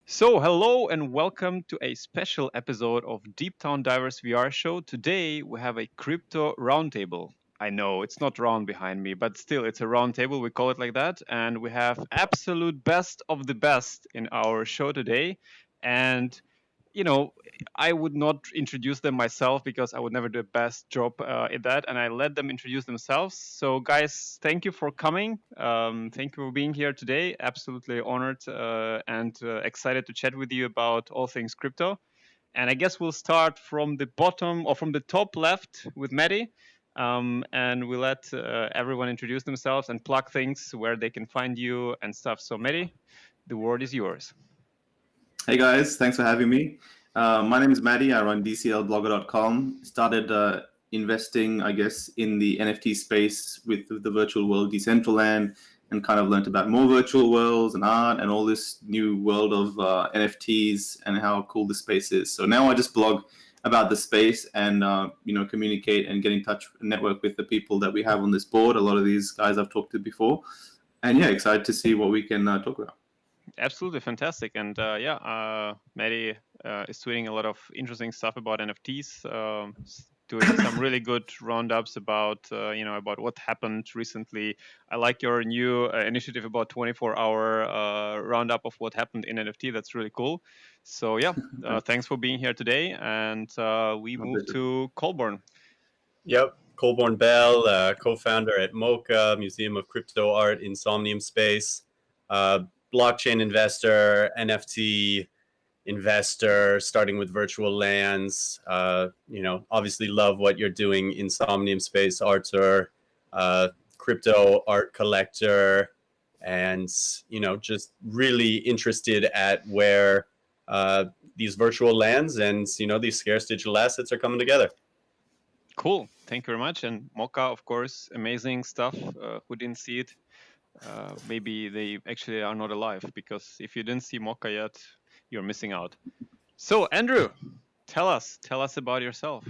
So, hello and welcome to a special episode of Deeptown Diverse VR Show. Today we have a crypto roundtable. I know it's not round behind me, but still it's a roundtable. We call it like that, and we have absolute best of the best in our show today. And you know, I would not introduce them myself because I would never do the best job in that, and I let them introduce themselves. So, guys, thank you for coming. Thank you for being here today. Absolutely honored and excited to chat with you about all things crypto. And I guess we'll start from the bottom or from the top left with Matty. And we'll let everyone introduce themselves and plug things where they can find you and stuff. So, Matty, the word is yours. Hey guys, thanks for having me. My name is Matty. I run DCL Blogger.com. Started investing, I guess, in the NFT space with the virtual world Decentraland, and kind of learned about more virtual worlds and art and all this new world of NFTs and how cool the space is. So now I just blog about the space and communicate and get in touch, network with the people that we have on this board. A lot of these guys I've talked to before, and yeah, excited to see what we can talk about. Absolutely fantastic. And Matty is tweeting a lot of interesting stuff about NFTs, doing some really good roundups about about what happened recently. I like your new initiative about 24-hour roundup of what happened in NFT. That's really cool. So yeah, thanks for being here today. And we move to Colburne. Yep, Colburne Bell, co-founder at MoCA, Museum of Crypto Art in Somnium Space, blockchain investor, NFT investor, starting with virtual lands. Obviously love what you're doing in Somnium Space, Artur, crypto art collector, and just really interested at where these virtual lands and these scarce digital assets are coming together. Cool. Thank you very much. And Mocha, of course, amazing stuff. Who didn't see it? Maybe they actually are not alive, because if you didn't see Mocha yet, you're missing out. So, Andrew, tell us about yourself.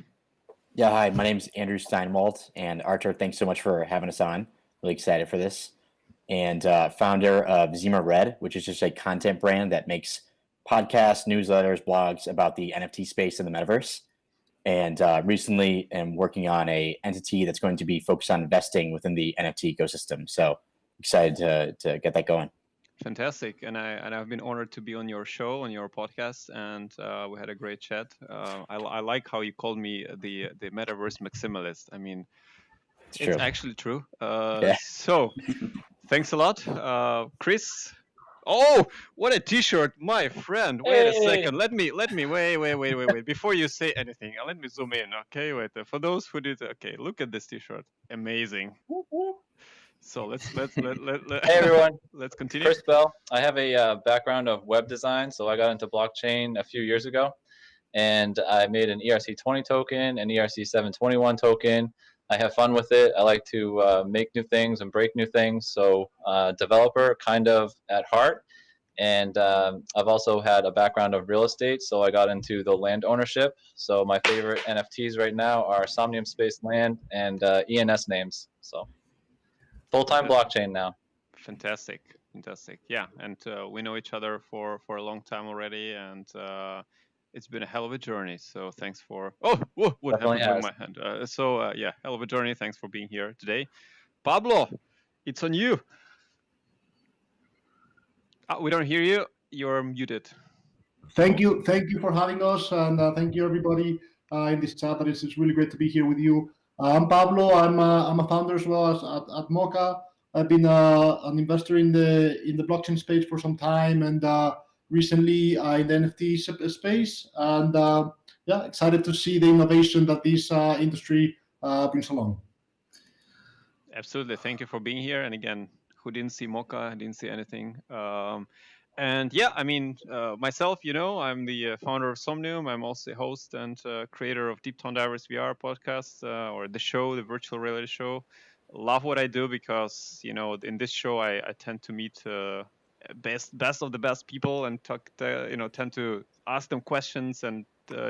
Yeah, hi, my name's Andrew Steinwold, and Artur, thanks so much for having us on. Really excited for this. And founder of Zima Red, which is just a content brand that makes podcasts, newsletters, blogs about the NFT space in the metaverse. And recently am working on a entity that's going to be focused on investing within the NFT ecosystem. So excited to get that going. Fantastic, and I've been honored to be on your show, on your podcast, and we had a great chat. I like how you called me the Metaverse maximalist. I mean, it's actually true. Yeah. So, thanks a lot, Chris. Oh, what a T-shirt, my friend! Wait a second. Let me wait. Before you say anything, let me zoom in. Okay, wait. For those who did, okay, look at this T-shirt. Amazing. So let's Hey everyone, let's continue. Chris Bell. I have a background of web design, so I got into blockchain a few years ago, and I made an ERC20 token, an ERC721 token. I have fun with it. I like to make new things and break new things. So developer kind of at heart, and I've also had a background of real estate, so I got into the land ownership. So my favorite NFTs right now are Somnium Space Land and ENS names. So full-time blockchain now. Fantastic. Yeah, and we know each other for a long time already, and it's been a hell of a journey. So thanks for what Definitely happened with has. my hand. Yeah, hell of a journey. Thanks for being here today, Pablo. It's on you. We don't hear you. You're muted. Thank you for having us, and thank you everybody in this chat. It's really great to be here with you. I'm Pablo. I'm a founder as well as at Mocha. I've been an investor in the blockchain space for some time, and recently in the NFT space. And yeah, excited to see the innovation that this industry brings along. Absolutely. Thank you for being here. And again, who didn't see Mocha, didn't see anything. And yeah, I mean, myself, I'm the founder of Somnium. I'm also a host and creator of Deeptown Diverse VR podcast, or the show, the virtual reality show. Love what I do because, in this show, I tend to meet best of the best people and tend to ask them questions and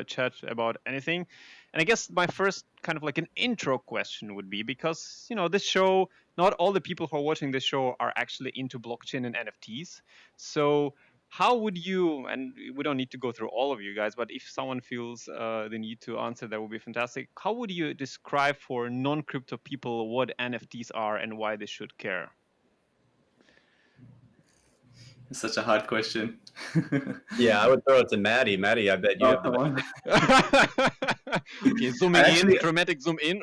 chat about anything. And I guess my first kind of like an intro question would be, because this show, not all the people who are watching this show are actually into blockchain and NFTs. So how would you, and we don't need to go through all of you guys, but if someone feels the need to answer, that would be fantastic. How would you describe for non-crypto people what NFTs are and why they should care? It's such a hard question. Yeah, I would throw it to Matty. Matty, I bet you have the come best. on. Okay, zooming Actually- in, dramatic zoom in.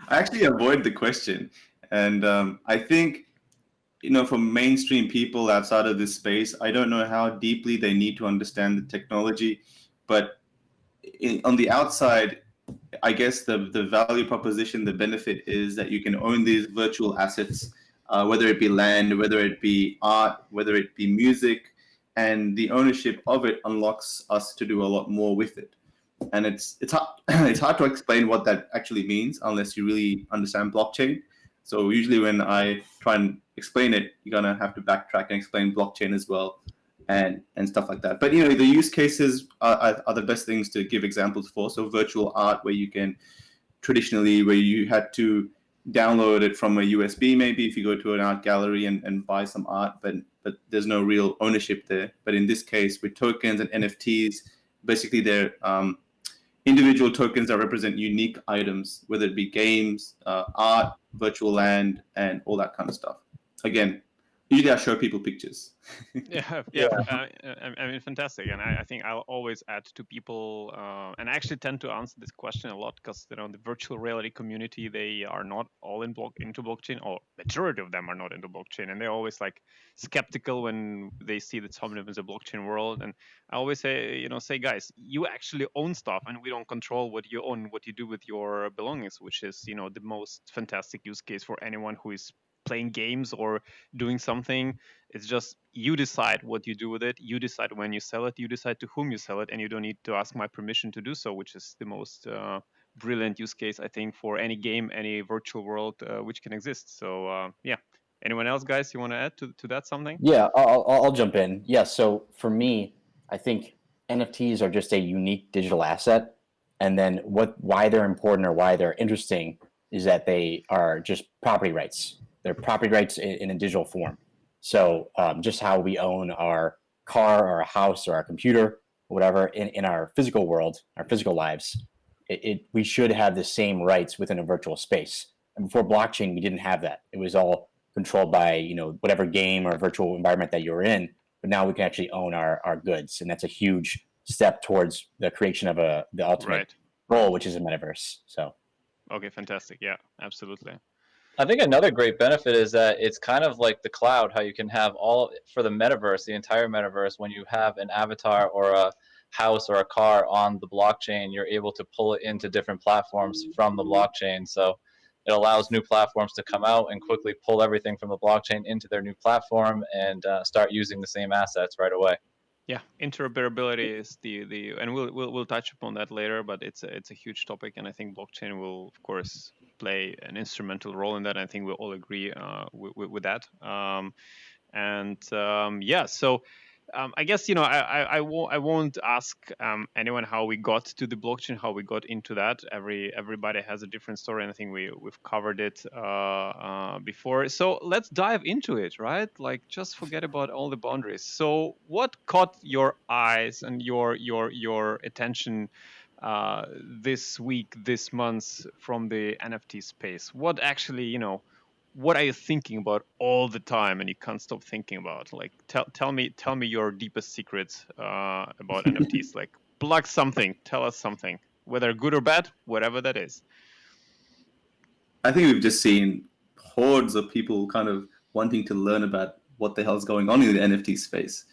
I actually avoid the question, and I think, for mainstream people outside of this space, I don't know how deeply they need to understand the technology, but on the outside, I guess the value proposition, the benefit is that you can own these virtual assets, whether it be land, whether it be art, whether it be music, and the ownership of it unlocks us to do a lot more with it. And it's hard, it's hard to explain what that actually means unless you really understand blockchain. So usually when I try and explain it, you're gonna have to backtrack and explain blockchain as well, and stuff like that. But the use cases are the best things to give examples for. So virtual art, where you can traditionally, where you had to download it from a USB, maybe if you go to an art gallery and buy some art, but there's no real ownership there. But in this case, with tokens and NFTs, basically they're individual tokens that represent unique items, whether it be games, art, virtual land, and all that kind of stuff. Again, usually I show people pictures. Yeah. I mean, fantastic. And I think I'll always add to people, and I actually tend to answer this question a lot because the virtual reality community, they are not all into blockchain, or majority of them are not into blockchain, and they're always like skeptical when they see that Somnium is a blockchain world. And I always say, guys, you actually own stuff, and we don't control what you own, what you do with your belongings, which is the most fantastic use case for anyone who is playing games or doing something. It's just you decide what you do with it, you decide when you sell it, you decide to whom you sell it, and you don't need to ask my permission to do so, which is the most brilliant use case, I think, for any game, any virtual world which can exist. So yeah, anyone else, guys, you want to add to that something? Yeah, I'll jump in. Yeah, so for me, I think NFTs are just a unique digital asset, and then why they're important or why they're interesting is that they are just property rights. They're property rights in a digital form. So just how we own our car or a house or our computer, or whatever, in our physical world, our physical lives, we should have the same rights within a virtual space. And before blockchain, we didn't have that. It was all controlled by whatever game or virtual environment that you're in. But now we can actually own our goods, and that's a huge step towards the creation of the ultimate goal, which is a metaverse. So, okay, fantastic. Yeah, absolutely. I think another great benefit is that it's kind of like the cloud, how you can have for the metaverse, the entire metaverse, when you have an avatar or a house or a car on the blockchain, you're able to pull it into different platforms from the blockchain. So it allows new platforms to come out and quickly pull everything from the blockchain into their new platform and start using the same assets right away. Yeah, interoperability is the and we'll touch upon that later, but it's a huge topic, and I think blockchain will, of course, play an instrumental role in that. I think we all agree with that. Yeah, so I guess I won't ask anyone how we got to the blockchain, how we got into that. Everybody has a different story, and I think we've covered it before. So let's dive into it, right? Like, just forget about all the boundaries. So what caught your eyes and your attention this week, this month from the NFT space? What actually, what are you thinking about all the time and you can't stop thinking about? Like, tell me your deepest secrets about NFTs. Like, plug something, tell us something, whether good or bad, whatever that is. I think we've just seen hordes of people kind of wanting to learn about what the hell's going on in the NFT space.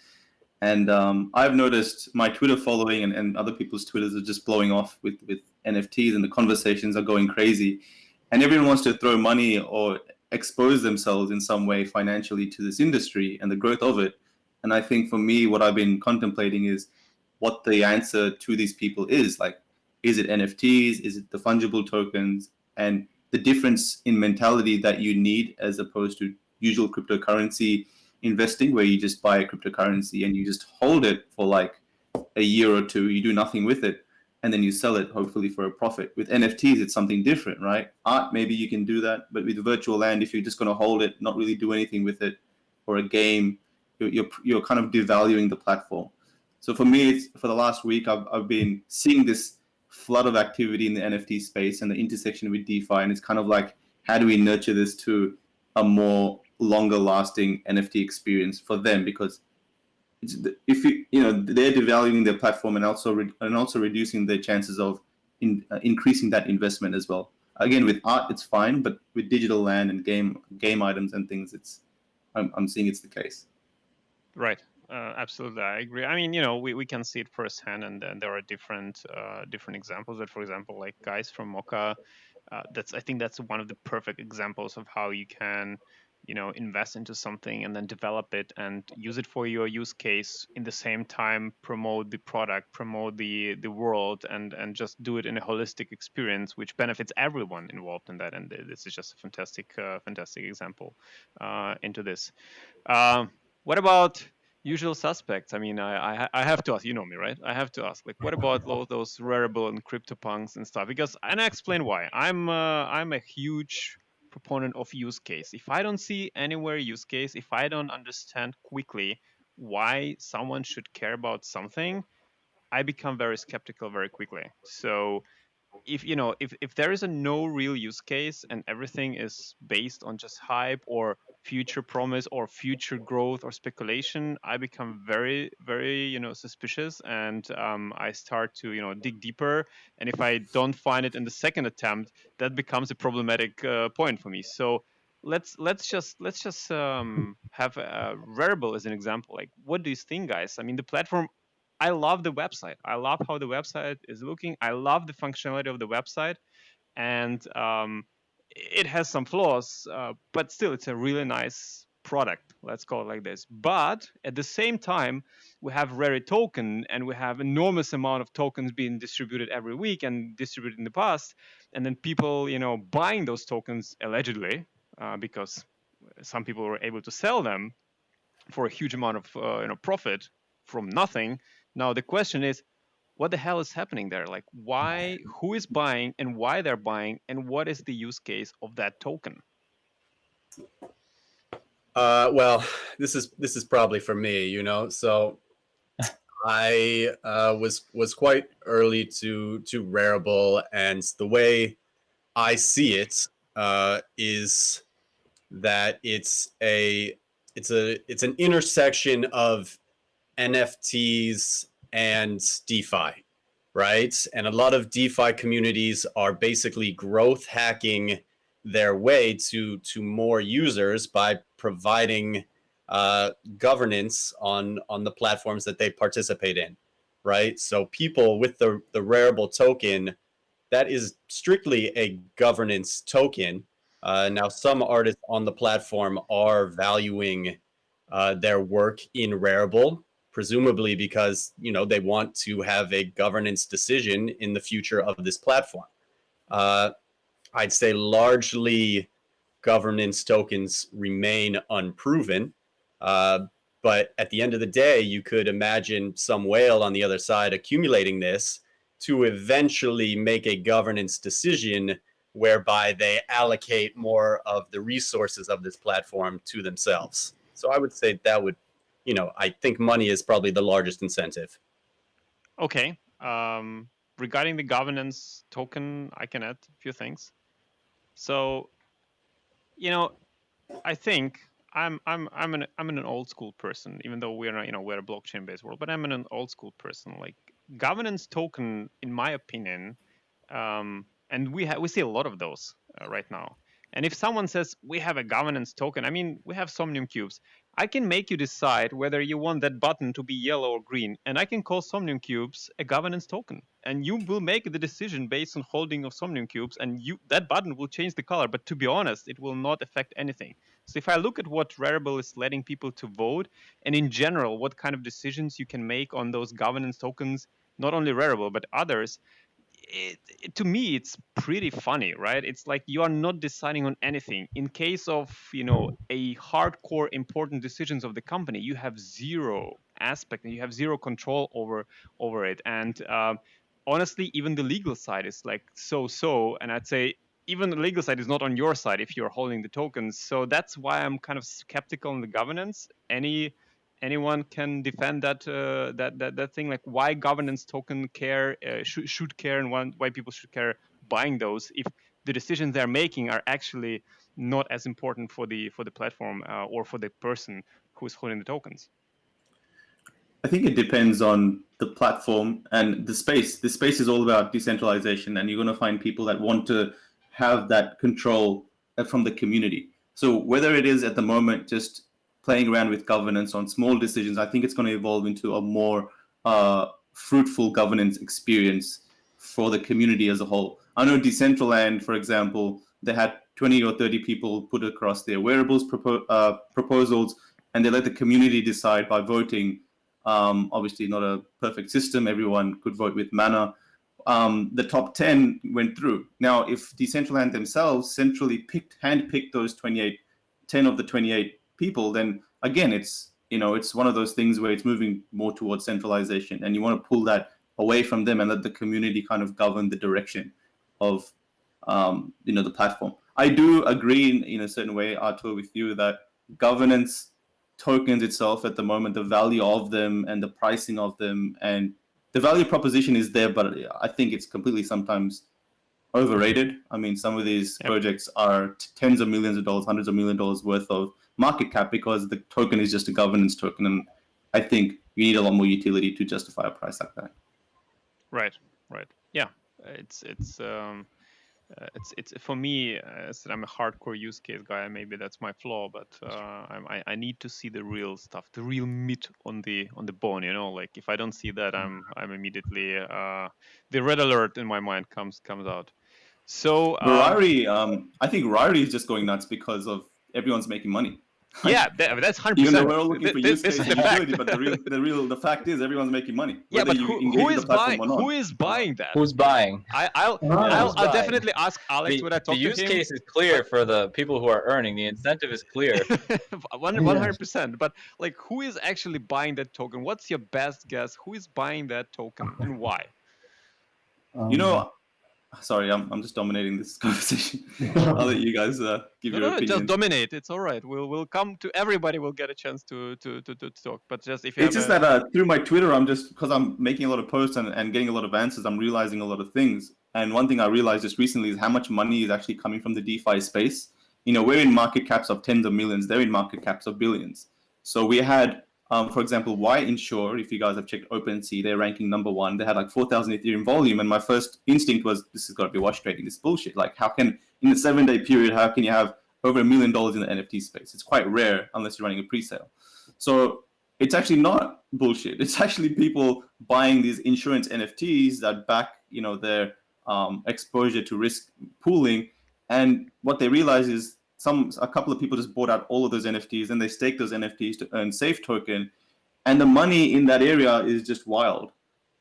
And I've noticed my Twitter following and other people's Twitters are just blowing off with NFTs, and the conversations are going crazy. And everyone wants to throw money or expose themselves in some way financially to this industry and the growth of it. And I think for me, what I've been contemplating is what the answer to these people is. Like, is it NFTs? Is it the fungible tokens? And the difference in mentality that you need as opposed to usual cryptocurrency investing, where you just buy a cryptocurrency and you just hold it for like a year or two, you do nothing with it, and then you sell it, hopefully for a profit. With NFTs, it's something different, right? Art, maybe you can do that, but with virtual land, if you're just going to hold it, not really do anything with it, or a game, you're kind of devaluing the platform. So for me, for the last week, I've been seeing this flood of activity in the NFT space and the intersection with DeFi, and it's kind of like, how do we nurture this to a more longer lasting NFT experience for them? Because if they're devaluing their platform and also reducing their chances of increasing that investment as well. Again, with art it's fine, but with digital land and game items and things, I'm seeing it's the case. Right. Absolutely, I agree. I mean, we can see it firsthand, and there are different examples. That, for example, like guys from Mocha, I think that's one of the perfect examples of how you can, invest into something and then develop it and use it for your use case, in the same time promote the product, promote the world, and just do it in a holistic experience which benefits everyone involved in that. And this is just a fantastic example into this. What about usual suspects? I mean, I have to ask. You know me, right? I have to ask. Like, what about all those Rarible and CryptoPunks and stuff? And I explain why. I'm a huge proponent of use case. If I don't see anywhere use case, if I don't understand quickly why someone should care about something, I become very skeptical very quickly. So if there is no real use case and everything is based on just hype or future promise or future growth or speculation, I become very, very suspicious, and I start to dig deeper. And if I don't find it in the second attempt, that becomes a problematic point for me. So let's just have Rarible as an example. Like, what do you think, guys? I mean, the platform, I love the website. I love how the website is looking. I love the functionality of the website, and it has some flaws, but still, it's a really nice product. Let's call it like this. But at the same time, we have Rare token, and we have enormous amount of tokens being distributed every week and distributed in the past, and then people, buying those tokens allegedly, because some people were able to sell them for a huge amount of profit from nothing. Now the question is, what the hell is happening there? Like, why? Who is buying, and why they're buying, and what is the use case of that token? Well, this is probably for me, So I was quite early to Rarible, and the way I see it is that it's an intersection of NFTs and DeFi, right? And a lot of DeFi communities are basically growth hacking their way to more users by providing governance on the platforms that they participate in, right? So people with the Rarible token, that is strictly a governance token. Now, some artists on the platform are valuing their work in Rarible, presumably because they want to have a governance decision in the future of this platform. I'd say largely governance tokens remain unproven, but at the end of the day, you could imagine some whale on the other side accumulating this to eventually make a governance decision whereby they allocate more of the resources of this platform to themselves. So I would say that would, I think money is probably the largest incentive. Okay. Regarding the governance token, I can add a few things. So, I think I'm an old school person, even though we're a blockchain based world, but I'm an old school person. Like, governance token, in my opinion, and we see a lot of those right now. And if someone says we have a governance token, I mean, we have Somnium cubes. I can make you decide whether you want that button to be yellow or green, and I can call Somnium cubes a governance token, and you will make the decision based on holding of Somnium cubes, and that button will change the color. But to be honest, it will not affect anything. So if I look at what Rarible is letting people to vote, and in general, what kind of decisions you can make on those governance tokens, not only Rarible but others, to me, it's pretty funny, right? It's like you are not deciding on anything. In case of a hardcore important decisions of the company, you have zero aspect and you have zero control over it. And honestly, even the legal side is like so. And I'd say even the legal side is not on your side if you're holding the tokens. So that's why I'm kind of skeptical on the governance. anyone can defend that thing? Like, why governance token care should care, and why people should care buying those if the decisions they're making are actually not as important for the platform or for the person who's holding the tokens? I think it depends on the platform and the space. The space is all about decentralization, and you're going to find people that want to have that control from the community. So whether it is at the moment just playing around with governance on small decisions, I think it's going to evolve into a more fruitful governance experience for the community as a whole. I know Decentraland, for example, they had 20 or 30 people put across their wearables proposals, and they let the community decide by voting. Obviously not a perfect system. Everyone could vote with mana. The top 10 went through. Now, if Decentraland themselves centrally handpicked those 10 of the 28 people, then again, it's one of those things where it's moving more towards centralization, and you want to pull that away from them and let the community kind of govern the direction of the platform. I do agree in a certain way, Artur, with you that governance tokens itself at the moment, the value of them and the pricing of them and the value proposition is there, but I think it's completely sometimes overrated. I mean, some of these projects are tens of millions of dollars, hundreds of millions of dollars worth of market cap because the token is just a governance token. And I think you need a lot more utility to justify a price like that. Right. Yeah, it's for me. I'm a hardcore use case guy. Maybe that's my flaw, but I need to see the real stuff, the real meat on the bone. Like if I don't see that, I'm immediately the red alert in my mind comes out. So Rari, I think Rari is just going nuts because of everyone's making money. Yeah, that's 100%. Even though we're all looking for use case and utility, fact. but the fact is everyone's making money. Yeah, but who is buying? Who is buying that? Who's buying? I'll definitely ask Alex when I talk to him. The use case is clear for the people who are earning. The incentive is clear. 100%. But like, who is actually buying that token? What's your best guess? Who is buying that token and why? Sorry, I'm just dominating this conversation. I'll let you guys give your opinion. Just dominate. It's all right. We'll come to everybody. Will get a chance to talk. But just if you it's just that through my Twitter, because I'm making a lot of posts and getting a lot of answers, I'm realizing a lot of things. And one thing I realized just recently is how much money is actually coming from the DeFi space. We're in market caps of tens of millions. They're in market caps of billions. So we had, for example, Insure, if you guys have checked OpenSea, they're ranking number 1. They had like 4,000 Ethereum volume. And my first instinct was, this has got to be wash trading. This is bullshit. Like, how can, in a 7-day period, how can you have over $1 million in the NFT space? It's quite rare unless you're running a pre-sale. So it's actually not bullshit. It's actually people buying these insurance NFTs that back, their exposure to risk pooling. And what they realize is a couple of people just bought out all of those NFTs and they staked those NFTs to earn safe token. And the money in that area is just wild.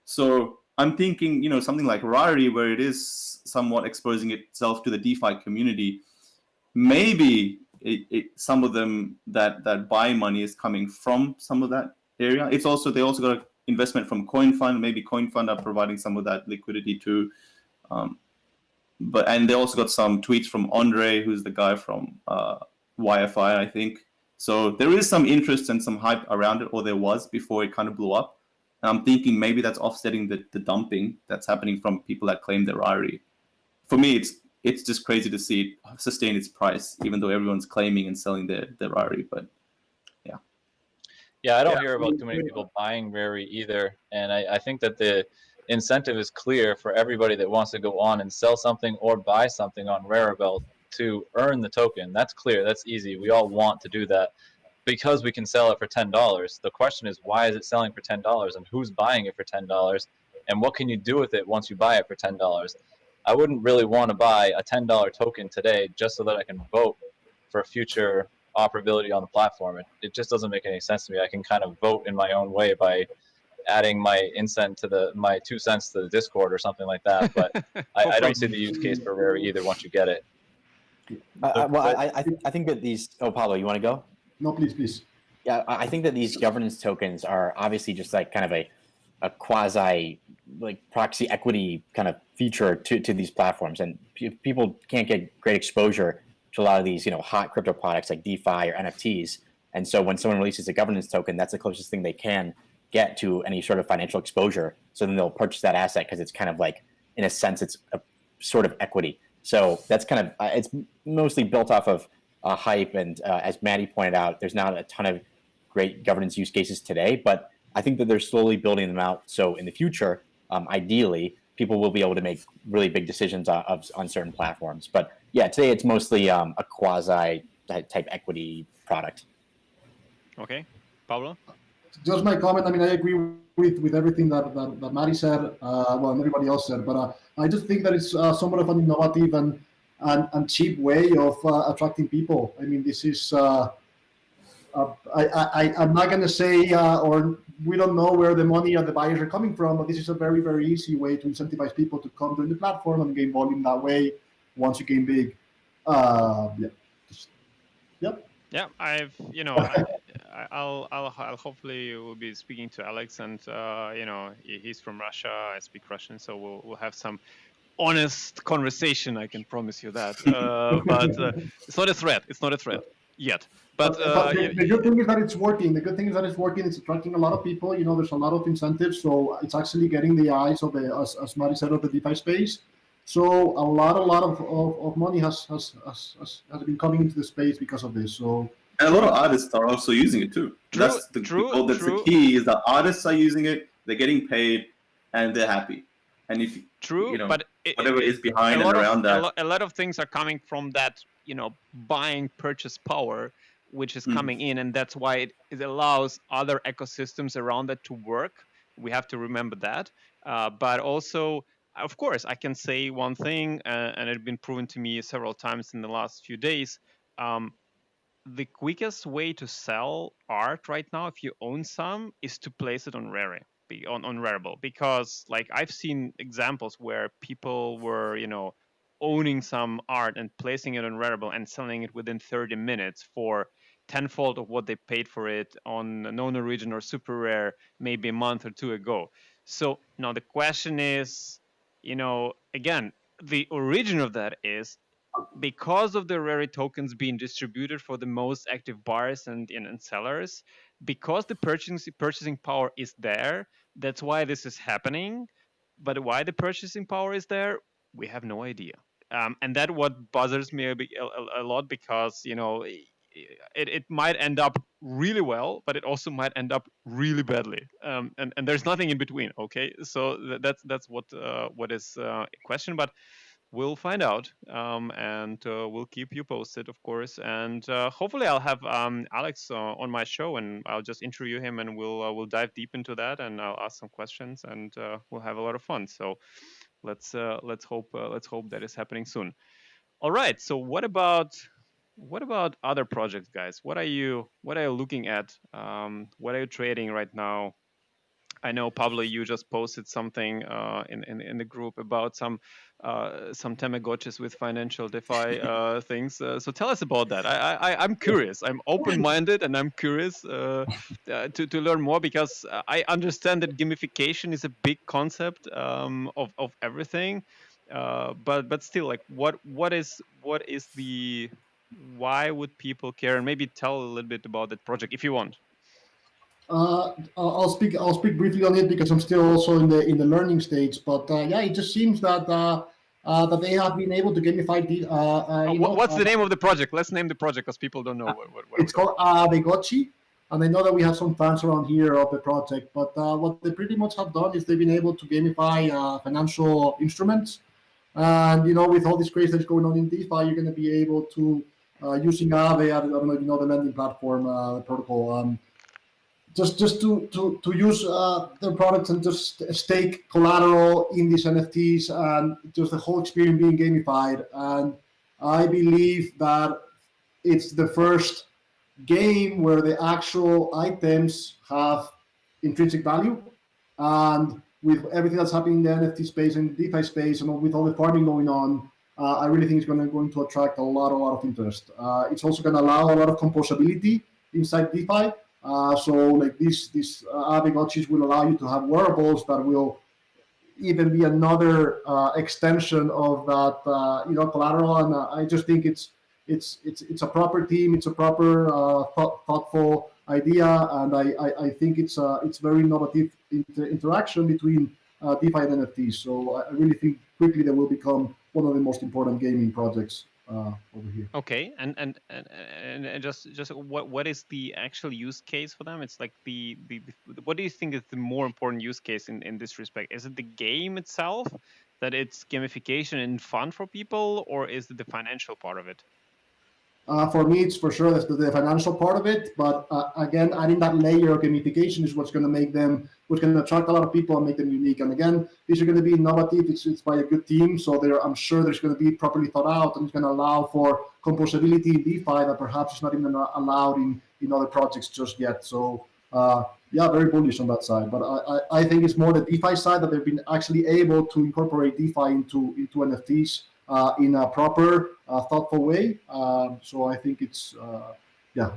So I'm thinking, something like Rari, where it is somewhat exposing itself to the DeFi community, maybe some of them that buy money is coming from some of that area. They also got an investment from CoinFund. Maybe CoinFund are providing some of that liquidity too. And they also got some tweets from Andre, who's the guy from YFI, I think. So there is some interest and some hype around it, or there was before it kind of blew up. And I'm thinking maybe that's offsetting the dumping that's happening from people that claim they're Rari. For me, it's just crazy to see it sustain its price, even though everyone's claiming and selling their Rari. But yeah. Yeah, I don't hear about too many people buying Rari either. And I think that the incentive is clear for everybody that wants to go on and sell something or buy something on Rarible to earn the token. That's clear. That's easy. We all want to do that because we can sell it for $10. The question is, why is it selling for $10 and who's buying it for $10 and what can you do with it once you buy it for $10? I wouldn't really want to buy a $10 token today just so that I can vote for future operability on the platform. It just doesn't make any sense to me. I can kind of vote in my own way by adding my my 2 cents to the Discord or something like that. But I don't see the use case for Rari either once you get it. I think that these. Oh, Pablo, you want to go? No, please. Yeah, I think that these governance tokens are obviously just like kind of a quasi like proxy equity kind of feature to these platforms, and people can't get great exposure to a lot of these hot crypto products like DeFi or NFTs And so when someone releases a governance token, that's the closest thing they can get to any sort of financial exposure. So then they'll purchase that asset because it's kind of like, in a sense, it's a sort of equity. So that's kind of, it's mostly built off of hype. And as Matty pointed out, there's not a ton of great governance use cases today, but I think that they're slowly building them out. So in the future, ideally, people will be able to make really big decisions on certain platforms. But yeah, today it's mostly a quasi type equity product. Okay, Pablo? Just my comment. I mean, I agree with everything that Matty said, and everybody else said, but I just think that it's somewhat of an innovative and cheap way of attracting people. I mean, this is, I'm not going to say, or we don't know where the money and the buyers are coming from, but this is a very, very easy way to incentivize people to come to the platform and gain volume that way once you gain big. Yeah, I'll hopefully will be speaking to Alex, and he's from Russia. I speak Russian, so we'll have some honest conversation. I can promise you that. But it's not a threat. It's not a threat yet. But the good thing is that it's working. The good thing is that it's working. It's attracting a lot of people. There's a lot of incentives, so it's actually getting the eyes of the, as Matty said, of the DeFi space. So a lot of money has been coming into the space because of this. So and a lot of artists are also using it too. That's the key is that artists are using it. They're getting paid, and they're happy. And if but whatever is behind and around that, a lot of things are coming from that buying purchase power, which is coming in, and that's why it allows other ecosystems around it to work. We have to remember that, but also. Of course, I can say one thing, and it's been proven to me several times in the last few days. The quickest way to sell art right now, if you own some, is to place it on Rarible, because like I've seen examples where people were, owning some art and placing it on Rarible and selling it within 30 minutes for tenfold of what they paid for it on non-origin or super rare maybe a month or two ago. So now the question is, again, the origin of that is because of the rare tokens being distributed for the most active buyers and sellers, because the purchasing power is there, that's why this is happening. But why the purchasing power is there, we have no idea. And that what bothers me a lot, because, it might end up really well, but it also might end up really badly, and there's nothing in between. Okay, so that's what is a question, but we'll find out, and we'll keep you posted, of course, and hopefully I'll have Alex on my show, and I'll just interview him, and we'll dive deep into that, and I'll ask some questions, and we'll have a lot of fun. So let's hope that is happening soon. All right, so what about other projects, guys? What are you looking at? What are you trading right now? I know, Pablo, you just posted something in the group about some Tamagotchis with financial DeFi things. So tell us about that. I'm curious. I'm open-minded, and I'm curious to learn more, because I understand that gamification is a big concept of everything. But still, like, what is the, why would people care? And maybe tell a little bit about that project if you want. I'll speak briefly on it, because I'm still also in the learning stage. But it just seems that that they have been able to gamify the. What's the name of the project? Let's name the project, because people don't know what it's called. Avegotchi, and I know that we have some fans around here of the project. But what they pretty much have done is they've been able to gamify financial instruments. And with all this craze that's going on in DeFi, you're going to be able to using Aave. I don't know if you know the lending platform, the protocol. Just to use their products and just stake collateral in these NFTs, and just the whole experience being gamified. And I believe that it's the first game where the actual items have intrinsic value, and with everything that's happening in the NFT space and DeFi space, and with all the farming going on, I really think it's going to attract a lot of interest. It's also going to allow a lot of composability inside DeFi. So like these Avegotchis will allow you to have wearables that will even be another extension of that collateral, and I just think it's it's a proper team, it's a proper thoughtful idea, and I think it's very innovative interaction between DeFi and NFTs. So I really think quickly they will become one of the most important gaming projects over here. Okay, and just what is the actual use case for them? It's like the what do you think is the more important use case in this respect? Is it the game itself, that it's gamification and fun for people, or is it the financial part of it? For me, it's for sure that's the financial part of it. But again, adding that layer of gamification is what's going to make them, what's going to attract a lot of people and make them unique. And again, these are going to be innovative. It's by a good team, so I'm sure there's going to be properly thought out, and it's going to allow for composability in DeFi that perhaps is not even allowed in other projects just yet. So yeah, very bullish on that side. But I think it's more the DeFi side that they've been actually able to incorporate DeFi into NFTs. In a proper, thoughtful way. So I think it's, yeah.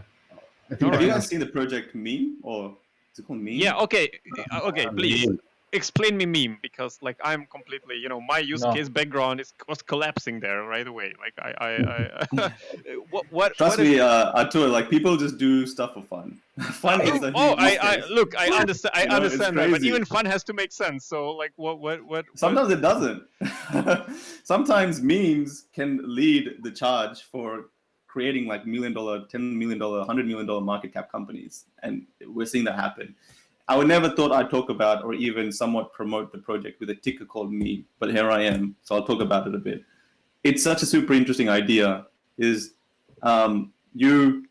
I think Have you guys seen the project Meme, or is it called Meme? Yeah. Okay. Okay. Please explain me meme, because like I'm completely, my use case background was collapsing there right away. Like I what Trust me, Artur, like people just do stuff for fun. Fun is a huge use case. Look, I understand. I understand that, but crazy. even fun has to make sense. So like what? Sometimes it doesn't. Sometimes memes can lead the charge for creating like $1 million, $10 million, $100 million market cap companies, and we're seeing that happen. I would never thought I'd talk about or even somewhat promote the project with a ticker called Meme, but here I am. So I'll talk about it a bit. It's such a super interesting idea. Is you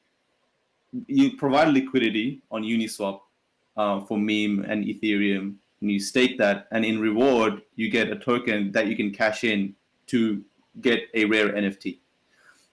provide liquidity on Uniswap for Meme and Ethereum, and you stake that, and in reward you get a token that you can cash in to get a rare NFT.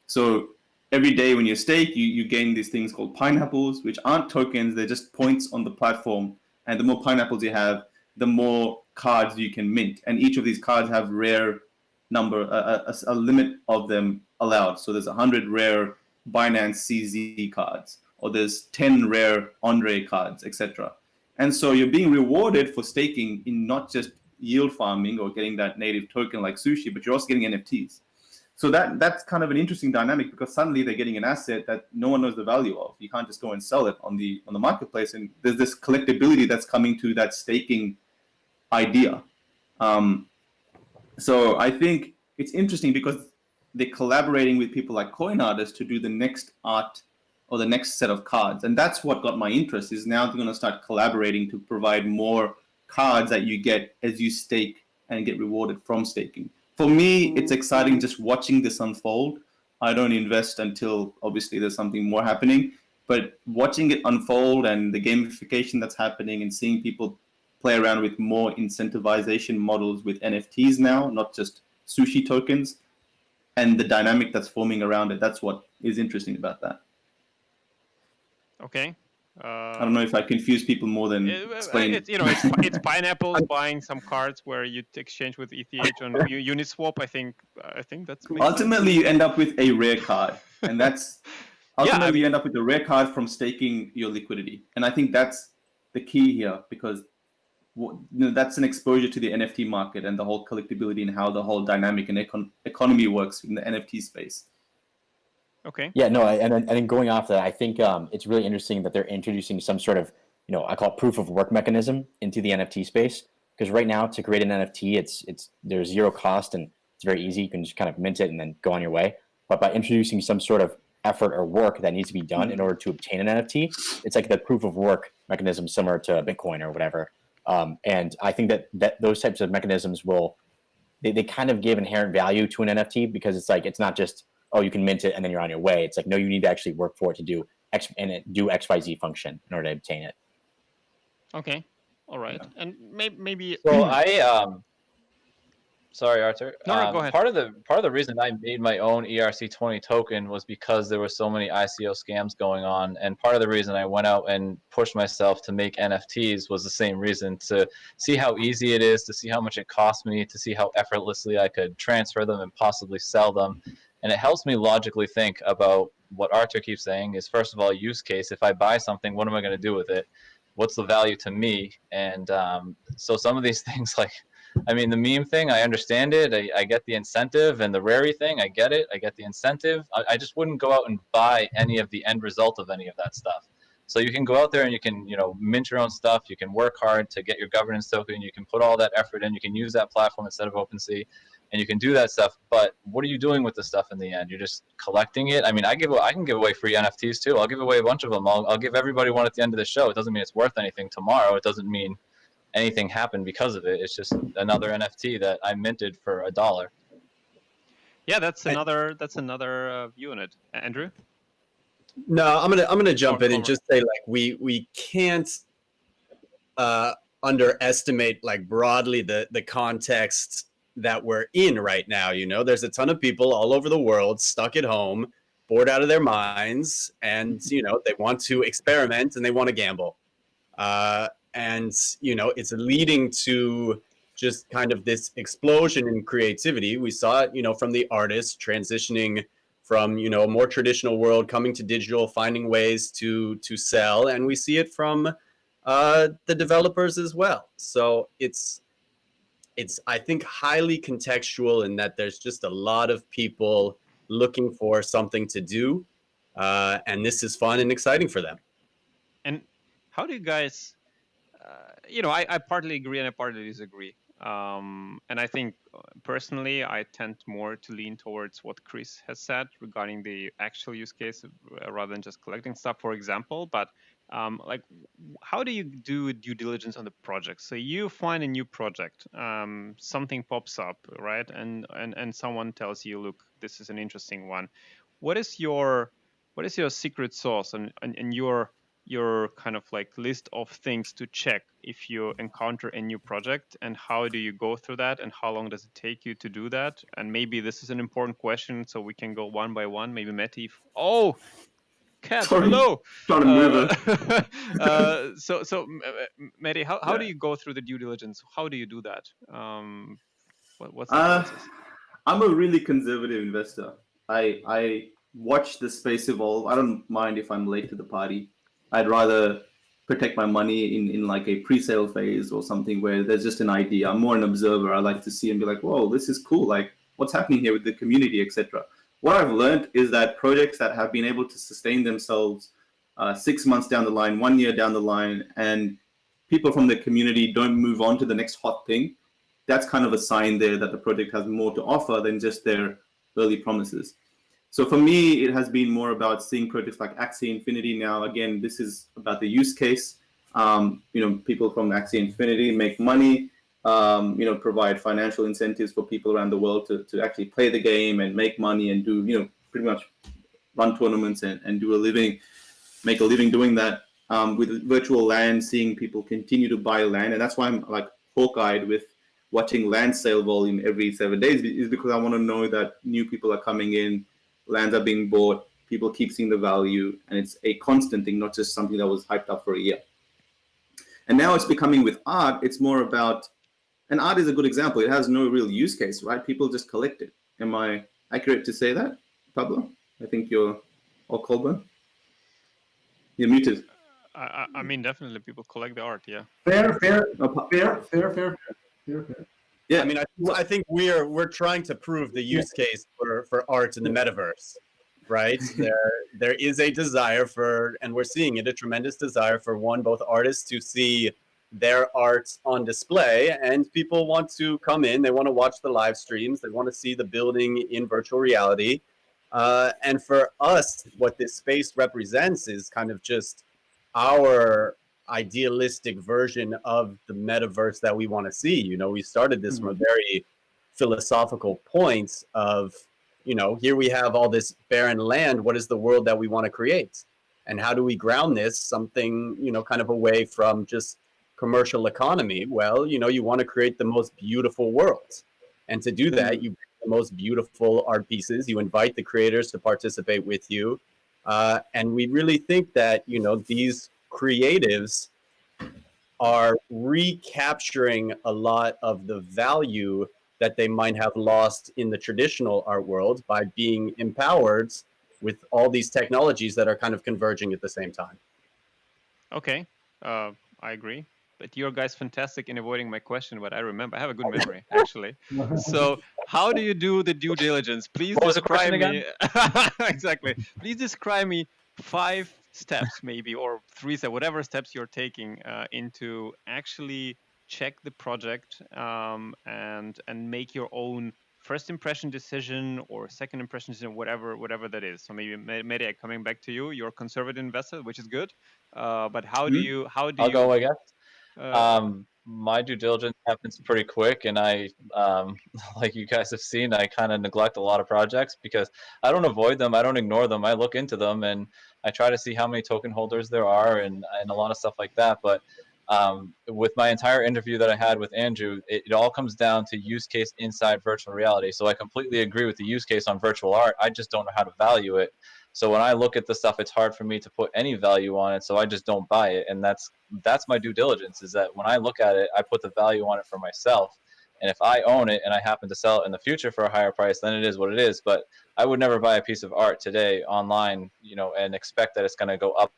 So every day when you stake, you gain these things called pineapples, which aren't tokens, they're just points on the platform. And the more pineapples you have, the more cards you can mint. And each of these cards have rare number, a limit of them allowed. So there's 100 rare Binance CZ cards, or there's 10 rare Andre cards, etc. And so you're being rewarded for staking in not just yield farming or getting that native token like sushi, but you're also getting NFTs. So that's kind of an interesting dynamic, because suddenly they're getting an asset that no one knows the value of. You can't just go and sell it on the marketplace, and there's this collectability that's coming to that staking idea. So I think it's interesting because they're collaborating with people like coin artists to do the next art or the next set of cards, and that's what got my interest. Is now they're going to start collaborating to provide more cards that you get as you stake and get rewarded from staking. For me, it's exciting just watching this unfold. I don't invest until obviously there's something more happening, but watching it unfold and the gamification that's happening and seeing people play around with more incentivization models with NFTs now, not just sushi tokens, and the dynamic that's forming around it, that's what is interesting about that. Okay. I don't know if I confuse people more than explain. It's pineapples buying some cards where you exchange with ETH on Uniswap. I think that's ultimately you end up with a rare card, and that's ultimately you end up with a rare card from staking your liquidity. And I think that's the key here, because that's an exposure to the NFT market and the whole collectability and how the whole dynamic and economy works in the NFT space. Okay. Yeah, no, and then going off that, I think it's really interesting that they're introducing some sort of, I call it proof of work mechanism into the NFT space. Because right now, to create an NFT, there's zero cost and it's very easy. You can just kind of mint it and then go on your way. But by introducing some sort of effort or work that needs to be done in order to obtain an NFT, it's like the proof of work mechanism similar to Bitcoin or whatever. And I think that those types of mechanisms they kind of give inherent value to an NFT, because it's not just, oh, you can mint it and then you're on your way. It's like, no, you need to actually work for it to do XYZ function in order to obtain it. Okay. All right. Yeah. And maybe. So sorry, Artur. No, go ahead. Part of the reason I made my own ERC20 token was because there were so many ICO scams going on, and part of the reason I went out and pushed myself to make NFTs was the same reason, to see how easy it is, to see how much it cost me, to see how effortlessly I could transfer them and possibly sell them. And it helps me logically think about what Artur keeps saying is, first of all, use case. If I buy something, what am I going to do with it? What's the value to me? And so some of these things, like I mean, the meme thing, I understand it. I get the incentive, and the rarity thing, I get it. I get the incentive. I just wouldn't go out and buy any of the end result of any of that stuff. So you can go out there and you can, mint your own stuff. You can work hard to get your governance token. You can put all that effort in. You can use that platform instead of OpenSea, and you can do that stuff. But what are you doing with the stuff in the end? You're just collecting it. I mean, I can give away free NFTs too. I'll give away a bunch of them. I'll give everybody one at the end of the show. It doesn't mean it's worth anything tomorrow. It doesn't mean anything happened because of it. It's just another NFT that I minted for $1. Yeah, that's another view on it. Andrew? No, I'm gonna jump in and Colburne. just say, like, we can't underestimate, like, broadly the context that we're in right now. There's a ton of people all over the world stuck at home, bored out of their minds, and they want to experiment and they want to gamble, and it's leading to just kind of this explosion in creativity. We saw it, from the artists transitioning from a more traditional world, coming to digital, finding ways to sell, and we see it from the developers as well. So it's I think highly contextual in that there's just a lot of people looking for something to do, and this is fun and exciting for them. And how do you guys? I partly agree and I partly disagree. And I think personally, I tend more to lean towards what Chris has said regarding the actual use case rather than just collecting stuff, for example. But how do you do due diligence on the project? So you find a new project, something pops up, right? And someone tells you, look, this is an interesting one. What is your secret sauce and your kind of like list of things to check if you encounter a new project, and how do you go through that, and how long does it take you to do that? And maybe this is an important question, so we can go one by one. Maybe Matty. Oh, cat, Sorry, hello. trying to move So Matty, how do you go through the due diligence? How do you do that? What's the process? I'm a really conservative investor. I watch the space evolve. I don't mind if I'm late to the party. I'd rather protect my money in like a pre-sale phase or something where there's just an idea. I'm more an observer. I like to see and be like, whoa, this is cool. Like, what's happening here with the community, etc. What I've learned is that projects that have been able to sustain themselves 6 months down the line, 1 year down the line, and people from the community don't move on to the next hot thing, that's kind of a sign there that the project has more to offer than just their early promises. So for me, it has been more about seeing projects like Axie Infinity. Now, again, this is about the use case. People from Axie Infinity make money, provide financial incentives for people around the world to actually play the game and make money and do, pretty much run tournaments and do a living, make a living doing that. With virtual land, seeing people continue to buy land. And that's why I'm like hawk-eyed with watching land sale volume every 7 days, is because I want to know that new people are coming in, lands are being bought, people keep seeing the value, and it's a constant thing, not just something that was hyped up for a year. And now it's becoming with art, it's more about, and art is a good example, it has no real use case, right? People just collect it. Am I accurate to say that, Pablo? I think you're, or Colburne? You're muted. I mean, definitely people collect the art, yeah. Fair. Yeah, I mean, I think we're trying to prove the use case for art in the metaverse, right? There is a desire for, and we're seeing it, a tremendous desire for both artists to see their art on display, and people want to come in, they want to watch the live streams, they want to see the building in virtual reality. And for us, what this space represents is kind of just our idealistic version of the metaverse that we want to see. We started this from a very philosophical point of, here we have all this barren land. What is the world that we want to create? And how do we ground this something, kind of away from just commercial economy? Well, you want to create the most beautiful world. And to do that, you bring the most beautiful art pieces. You invite the creators to participate with you. And we really think that, these creatives are recapturing a lot of the value that they might have lost in the traditional art world by being empowered with all these technologies that are kind of converging at the same time. Okay, I agree. but you guys fantastic in avoiding my question. But I remember, I have a good memory actually. So, how do you do the due diligence? Please What was the question describe again? me. Exactly. Please describe me 5 steps, maybe, or 3 steps, whatever steps you're taking into actually check the project and make your own first impression decision or second impression decision, whatever that is. So maybe Matty, coming back to you, you're a conservative investor, which is good. But how do Mhm. you I'll go, I guess. uh, My due diligence happens pretty quick, and I, like you guys have seen, I kind of neglect a lot of projects because I don't avoid them, I don't ignore them, I look into them, and I try to see how many token holders there are, and a lot of stuff like that. But with my entire interview that I had with Andrew, it all comes down to use case inside virtual reality. So I completely agree with the use case on virtual art. I just don't know how to value it. So when I look at the stuff, it's hard for me to put any value on it. So I just don't buy it, and that's my due diligence. Is that when I look at it, I put the value on it for myself. And if I own it and I happen to sell it in the future for a higher price, then it is what it is. But I would never buy a piece of art today online, and expect that it's going to go up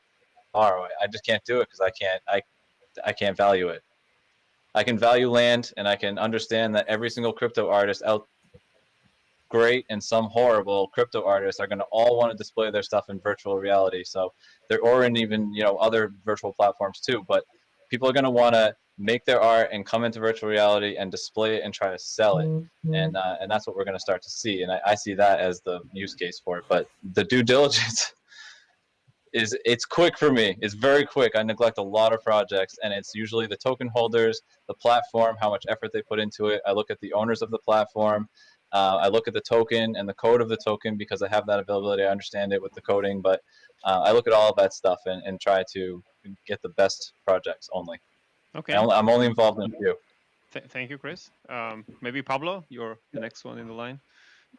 tomorrow. I just can't do it because I can't value it. I can value land, and I can understand that every single crypto artist out great and some horrible crypto artists are going to all want to display their stuff in virtual reality. So or in even other virtual platforms too. But people are going to want to make their art and come into virtual reality and display it and try to sell it. And that's what we're going to start to see. And I see that as the use case for it. But the due diligence it's quick for me. It's very quick. I neglect a lot of projects, and it's usually the token holders, the platform, how much effort they put into it. I look at the owners of the platform. I look at the token and the code of the token because I have that availability. I understand it with the coding, but I look at all of that stuff and try to get the best projects only. okay. I'm only involved in a few. Thank you, Chris. Maybe Pablo, you're the next one in the line.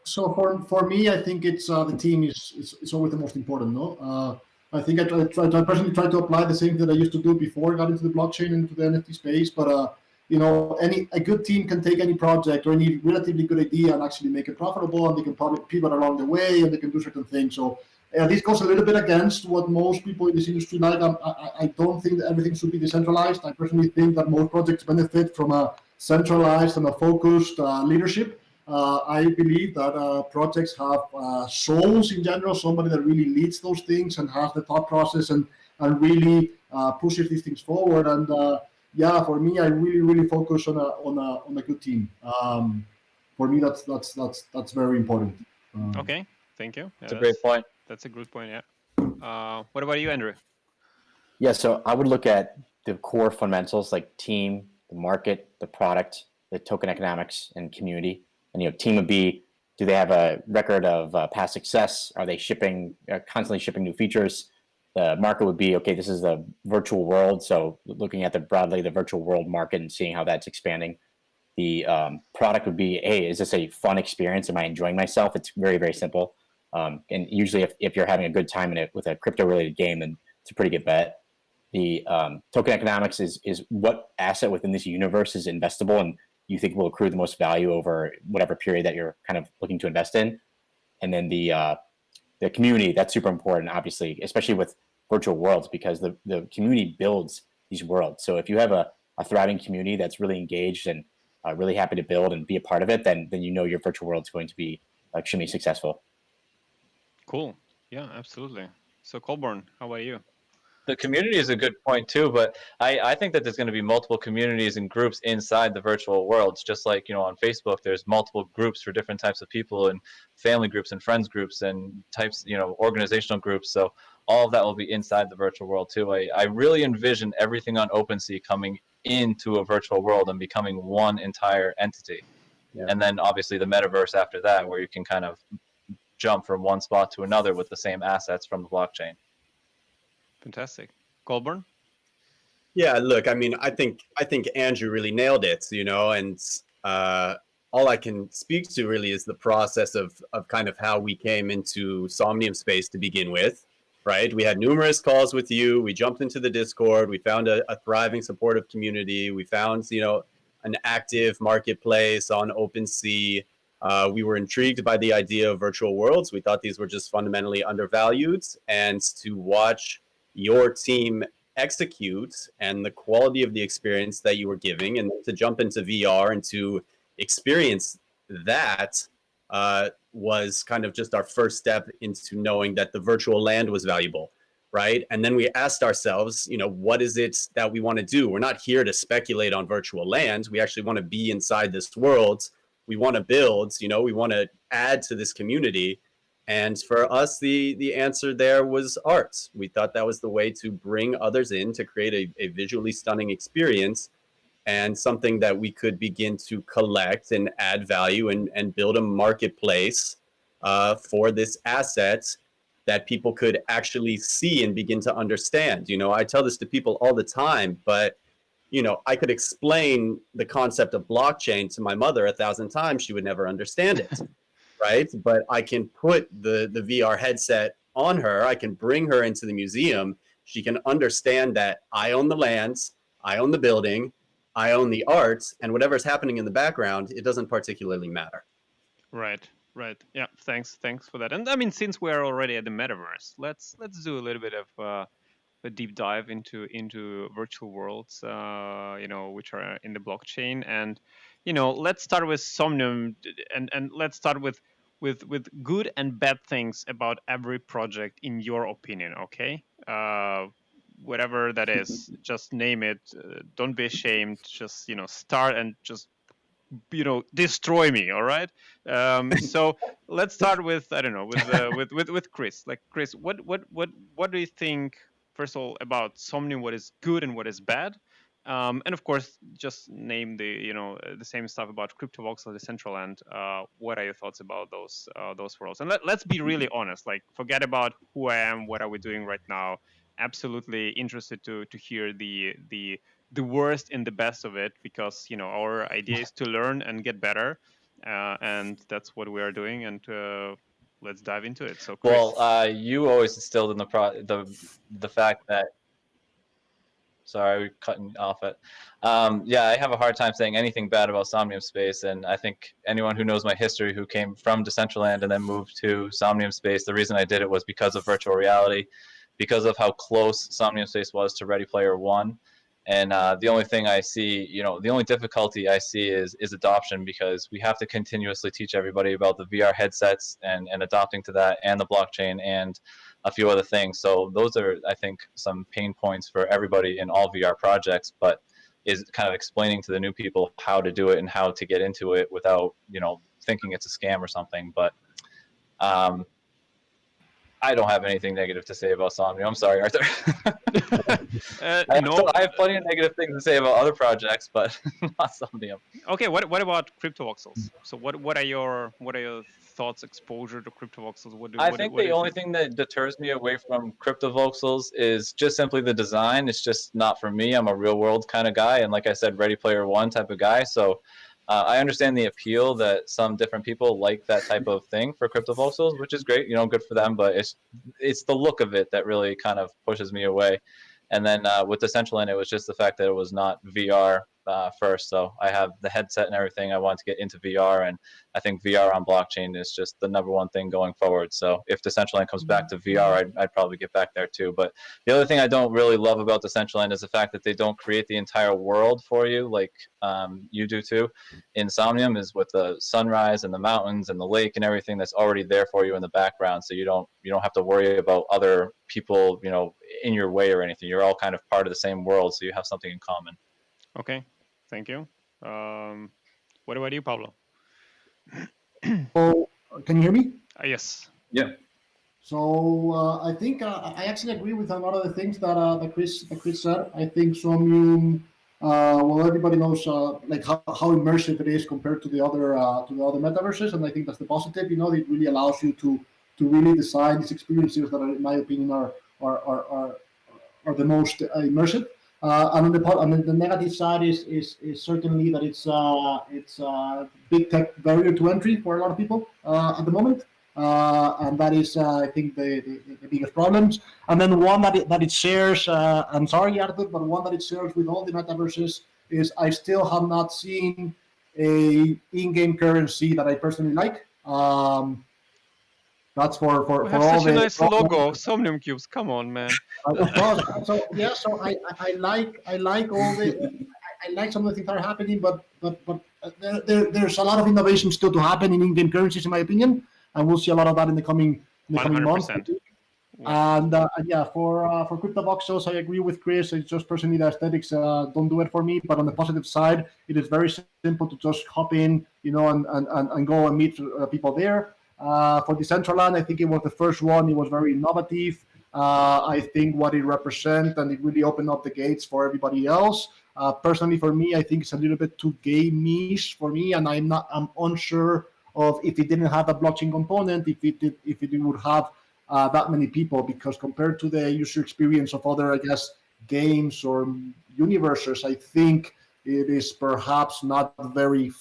So for me, I think it's the team is always the most important. No, I think I personally try to apply the same that I used to do before I got into the blockchain and into the NFT space. But a good team can take any project or any relatively good idea and actually make it profitable, and they can probably pivot along the way, and they can do certain things. So this goes a little bit against what most people in this industry like. I don't think that everything should be decentralized. I personally think that most projects benefit from a centralized and a focused leadership. I believe that projects have souls in general, somebody that really leads those things and has the thought process and really pushes these things forward. And for me, I really focus on a good team. For me, that's very important. Okay, thank you. That's a great point. That's a good point. Yeah. What about you, Andrew? Yeah, so I would look at the core fundamentals like team, the market, the product, the token economics, and community. And team would be, do they have a record of past success? Are they constantly shipping new features? The market would be, okay, this is the virtual world. So looking at broadly the virtual world market and seeing how that's expanding. The product would be, hey, is this a fun experience? Am I enjoying myself? It's very, very simple. And usually if you're having a good time in it with a crypto related game, then it's a pretty good bet. The token economics is what asset within this universe is investable and you think will accrue the most value over whatever period that you're kind of looking to invest in. And then the community, that's super important, obviously, especially with virtual worlds, because the community builds these worlds. So if you have a thriving community that's really engaged and really happy to build and be a part of it, then your virtual world is going to be extremely successful. Cool. Yeah, absolutely. So Colburne, how about you? The community is a good point too, but I think that there's going to be multiple communities and groups inside the virtual worlds. Just like on Facebook, there's multiple groups for different types of people, and family groups and friends groups and types, organizational groups. So all of that will be inside the virtual world too. I really envision everything on OpenSea coming into a virtual world and becoming one entire entity. Yeah. And then obviously the metaverse after that, where you can kind of jump from one spot to another with the same assets from the blockchain. Fantastic. Colburne? Yeah, look, I mean, I think Andrew really nailed it, and all I can speak to really is the process of kind of how we came into Somnium Space to begin with, right? We had numerous calls with you. We jumped into the Discord. We found a thriving, supportive community. We found, an active marketplace on OpenSea. We were intrigued by the idea of virtual worlds. We thought these were just fundamentally undervalued, and to watch your team execute and the quality of the experience that you were giving, and to jump into VR and to experience that was kind of just our first step into knowing that the virtual land was valuable, right? And then we asked ourselves, what is it that we want to do? We're not here to speculate on virtual land. We actually want to be inside this world. We want to build, we want to add to this community. And for us, the answer there was art. We thought that was the way to bring others in, to create a visually stunning experience, and something that we could begin to collect and add value and build a marketplace for this asset that people could actually see and begin to understand. I tell this to people all the time, but I could explain the concept of blockchain to my mother 1,000 times. She would never understand it. Right? But I can put the VR headset on her. I can bring her into the museum. She can understand that I own the lands, I own the building, I own the art, and whatever's happening in the background, it doesn't particularly matter. Right. Yeah. Thanks for that. And I mean, since we're already at the metaverse, let's do a little bit of a deep dive into virtual worlds, which are in the blockchain. And let's start with Somnium, and let's start with good and bad things about every project in your opinion. Okay, whatever that is, just name it. Don't be ashamed. Just start and just destroy me. All right. So let's start with, I don't know, with Chris. Like, Chris, what do you think, first of all, about Somnium? What is good and what is bad? And of course, just name the same stuff about CryptoVoxel, Decentraland. What are your thoughts about those worlds? And let's be really honest. Like, forget about who I am. What are we doing right now? Absolutely interested to hear the worst and the best of it, because our idea is to learn and get better, and that's what we are doing. And let's dive into it. So, Chris. Well, you always instilled in the fact that. Sorry, cutting off it. Yeah, I have a hard time saying anything bad about Somnium Space, and I think anyone who knows my history, who came from Decentraland and then moved to Somnium Space, the reason I did it was because of virtual reality, because of how close Somnium Space was to Ready Player One. And the only thing I see, the only difficulty I see is adoption, because we have to continuously teach everybody about the VR headsets and adopting to that, and the blockchain, and a few other things. So those are, I think, some pain points for everybody in all VR projects, but is kind of explaining to the new people how to do it and how to get into it without, thinking it's a scam or something. But I don't have anything negative to say about Somnium. I'm sorry, Arthur. I have plenty of negative things to say about other projects, but not Somnium. Okay, what about CryptoVoxels? So what are your thoughts, exposure to CryptoVoxels? I think the only thing that deters me away from CryptoVoxels is just simply the design. It's just not for me. I'm a real world kind of guy, and like I said, Ready Player One type of guy. So I understand the appeal that some different people like that type of thing for CryptoVoxels, which is great, good for them. But it's the look of it that really kind of pushes me away. And then with Decentraland, it was just the fact that it was not VR first. So I have the headset and everything. I want to get into VR, and I think VR on blockchain is just the #1 thing going forward. So if Decentraland comes back to VR, I'd probably get back there too. But the other thing I don't really love about Decentraland is the fact that they don't create the entire world for you like you do too. In Somnium is with the sunrise and the mountains and the lake and everything that's already there for you in the background. So you don't have to worry about other people, in your way or anything. You're all kind of part of the same world, so you have something in common. Okay, thank you. What about you, Pablo? Oh, can you hear me? Yes. Yeah. So I think I actually agree with a lot of the things that Chris said. I think Somnium, well, everybody knows like how immersive it is compared to the other metaverses, and I think that's the positive. It really allows you to really design these experiences that, in my opinion, are the most immersive. And on the negative side is certainly that it's a big tech barrier to entry for a lot of people at the moment. And that is, I think, the biggest problems. And then one that it shares, I'm sorry, Artur, but one that it shares with all the metaverses is I still have not seen a in-game currency that I personally like. That's for We have all such a the nice logo of Somnium Cubes. Come on, man. of course. So yeah, so I like all the I like some of the things that are happening, but there's a lot of innovation still to happen in in-game currencies, in my opinion, and we'll see a lot of that in the coming months. 100%. And yeah, for crypto voxels, I agree with Chris. It's just personally the aesthetics don't do it for me. But on the positive side, it is very simple to just hop in, and go and meet people there. For Decentraland, I think it was the first one. It was very innovative. I think what it represents, and it really opened up the gates for everybody else. Personally, for me, I think it's a little bit too game-ish for me, and I'm unsure of if it didn't have a blockchain component, if it would have that many people, because compared to the user experience of other, I guess, games or universes, I think it is perhaps not very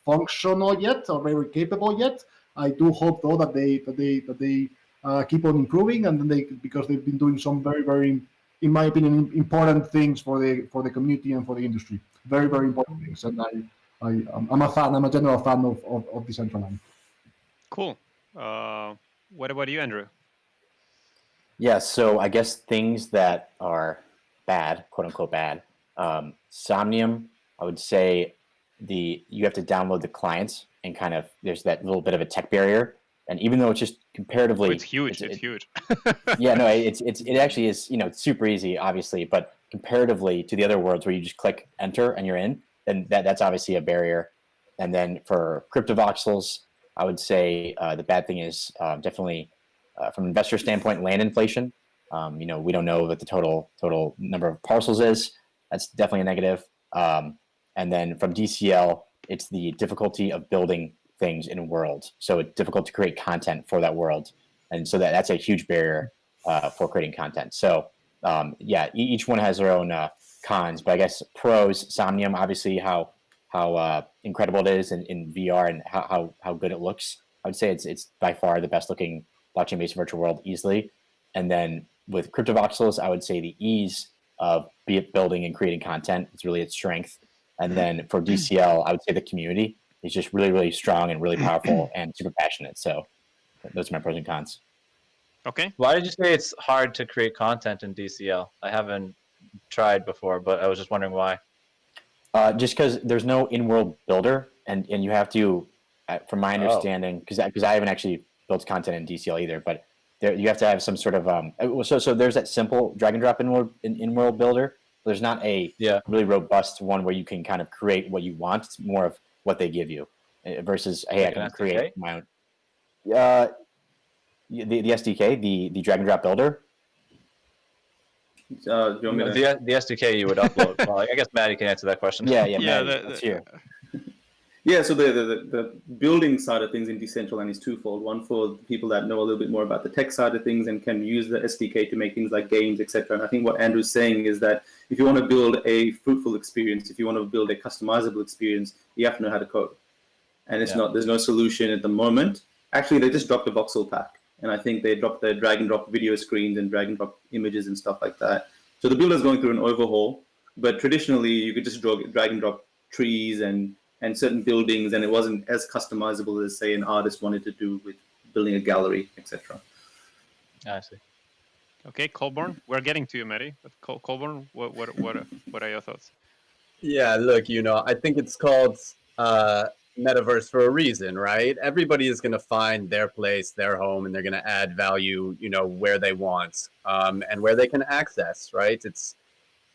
functional yet or very capable yet. I do hope though that they keep on improving, and then because they've been doing some very, very, in my opinion, important things for the community and for the industry. Very, very important things, and I'm a fan. I'm a general fan of Decentraland. Cool. What about you, Andrew? Yeah, so I guess things that are bad, quote unquote bad. Somnium, I would say you have to download the clients, and kind of there's that little bit of a tech barrier. And even though it's just comparatively, It's huge. It's huge. Yeah, no, it actually is. It's super easy, obviously, but comparatively to the other worlds where you just click enter and you're in, then that's obviously a barrier. And then for cryptovoxels, I would say the bad thing is definitely from an investor standpoint, land inflation. We don't know what the total number of parcels is. That's definitely a negative. And then from DCL, it's the difficulty of building things in worlds. So it's difficult to create content for that world. And so that's a huge barrier for creating content. So yeah, each one has their own cons, but I guess pros, Somnium, obviously how incredible it is in VR and how good it looks. I would say it's by far the best looking blockchain-based virtual world easily. And then with cryptovoxels, I would say the ease of building and creating content is really its strength. And then for DCL, I would say the community is just really, really strong and really powerful and super passionate. So those are my pros and cons. Okay. Why did you say it's hard to create content in DCL? I haven't tried before, but I was just wondering why. Just because there's no in-world builder, and you have to, from my understanding, because I haven't actually built content in DCL either, but you have to have some sort of so there's that simple drag and drop in-world builder. There's not a really robust one where you can kind of create what you want. It's more of what they give you versus hey, I can create my own. The SDK, the drag and drop builder. The SDK you would upload. Well, I guess Matty can answer that question. Yeah, Matty, let's hear. Yeah, so the building side of things in Decentraland is twofold. One for people that know a little bit more about the tech side of things and can use the SDK to make things like games, etc. And I think what Andrew's saying is that if you want to build a fruitful experience, if you want to build a customizable experience, you have to know how to code. And there's no solution at the moment. Actually, they just dropped a voxel pack. And I think they dropped their drag and drop video screens and drag and drop images and stuff like that. So the builder's going through an overhaul. But traditionally, you could just drag and drop trees and certain buildings, and it wasn't as customizable as, say, an artist wanted to do with building a gallery, etc. I see. Okay, Colburne, we're getting to you, Matty. But Colburne, what are your thoughts? Yeah, look, I think it's called Metaverse for a reason, right? Everybody is going to find their place, their home, and they're going to add value, where they want and where they can access, right?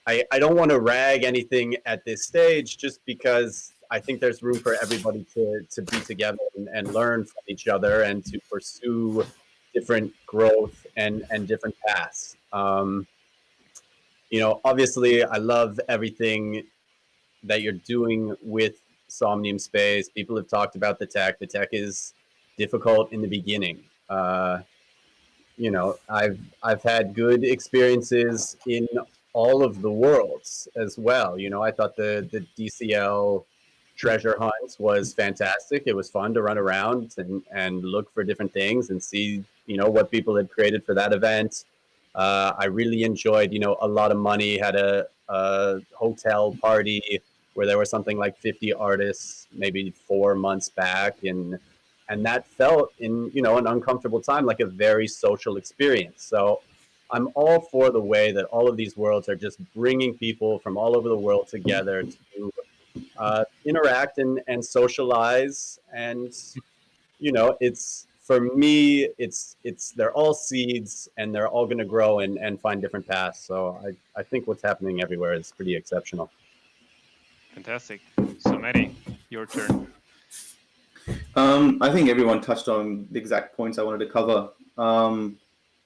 I don't want to rag anything at this stage just because I think there's room for everybody to be together and learn from each other and to pursue different growth and different paths. Obviously, I love everything that you're doing with Somnium Space. People have talked about the tech. The tech is difficult in the beginning. I've had good experiences in all of the worlds as well. I thought the DCL treasure hunts was fantastic. It was fun to run around and look for different things and see, what people had created for that event. I really enjoyed, a lot of money, had a hotel party where there was something like 50 artists, maybe 4 months back. And and that felt in an uncomfortable time like a very social experience. So I'm all for the way that all of these worlds are just bringing people from all over the world together to interact and socialize. And it's, for me, it's they're all seeds, and they're all going to grow and find different paths. So I think what's happening everywhere is pretty exceptional. Fantastic. So Matty, your turn. I think everyone touched on the exact points I wanted to cover.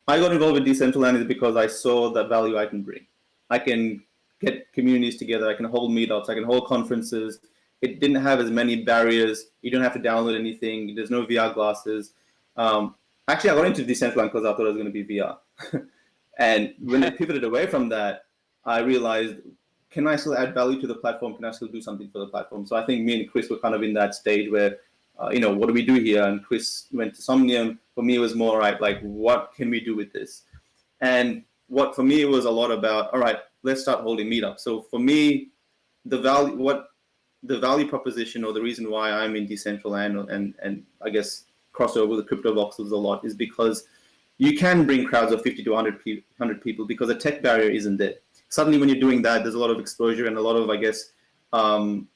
I got involved with Decentraland because I saw the value I can bring. I can get communities together. I can hold meetups. I can hold conferences. It didn't have as many barriers. You don't have to download anything. There's no VR glasses. Actually, I got into Decentraland because I thought it was going to be VR. And when I pivoted away from that, I realized, can I still add value to the platform? Can I still do something for the platform? So I think me and Chris were kind of in that stage where, what do we do here? And Chris went to Somnium. For me, it was more right, like, what can we do with this? And what for me was a lot about, all right, let's start holding meetups. So for me, the value proposition, or the reason why I'm in Decentraland and I guess crossover with the crypto voxels a lot, is because you can bring crowds of 50 to 100 people because the tech barrier isn't there. Suddenly when you're doing that, there's a lot of exposure and a lot of, I guess,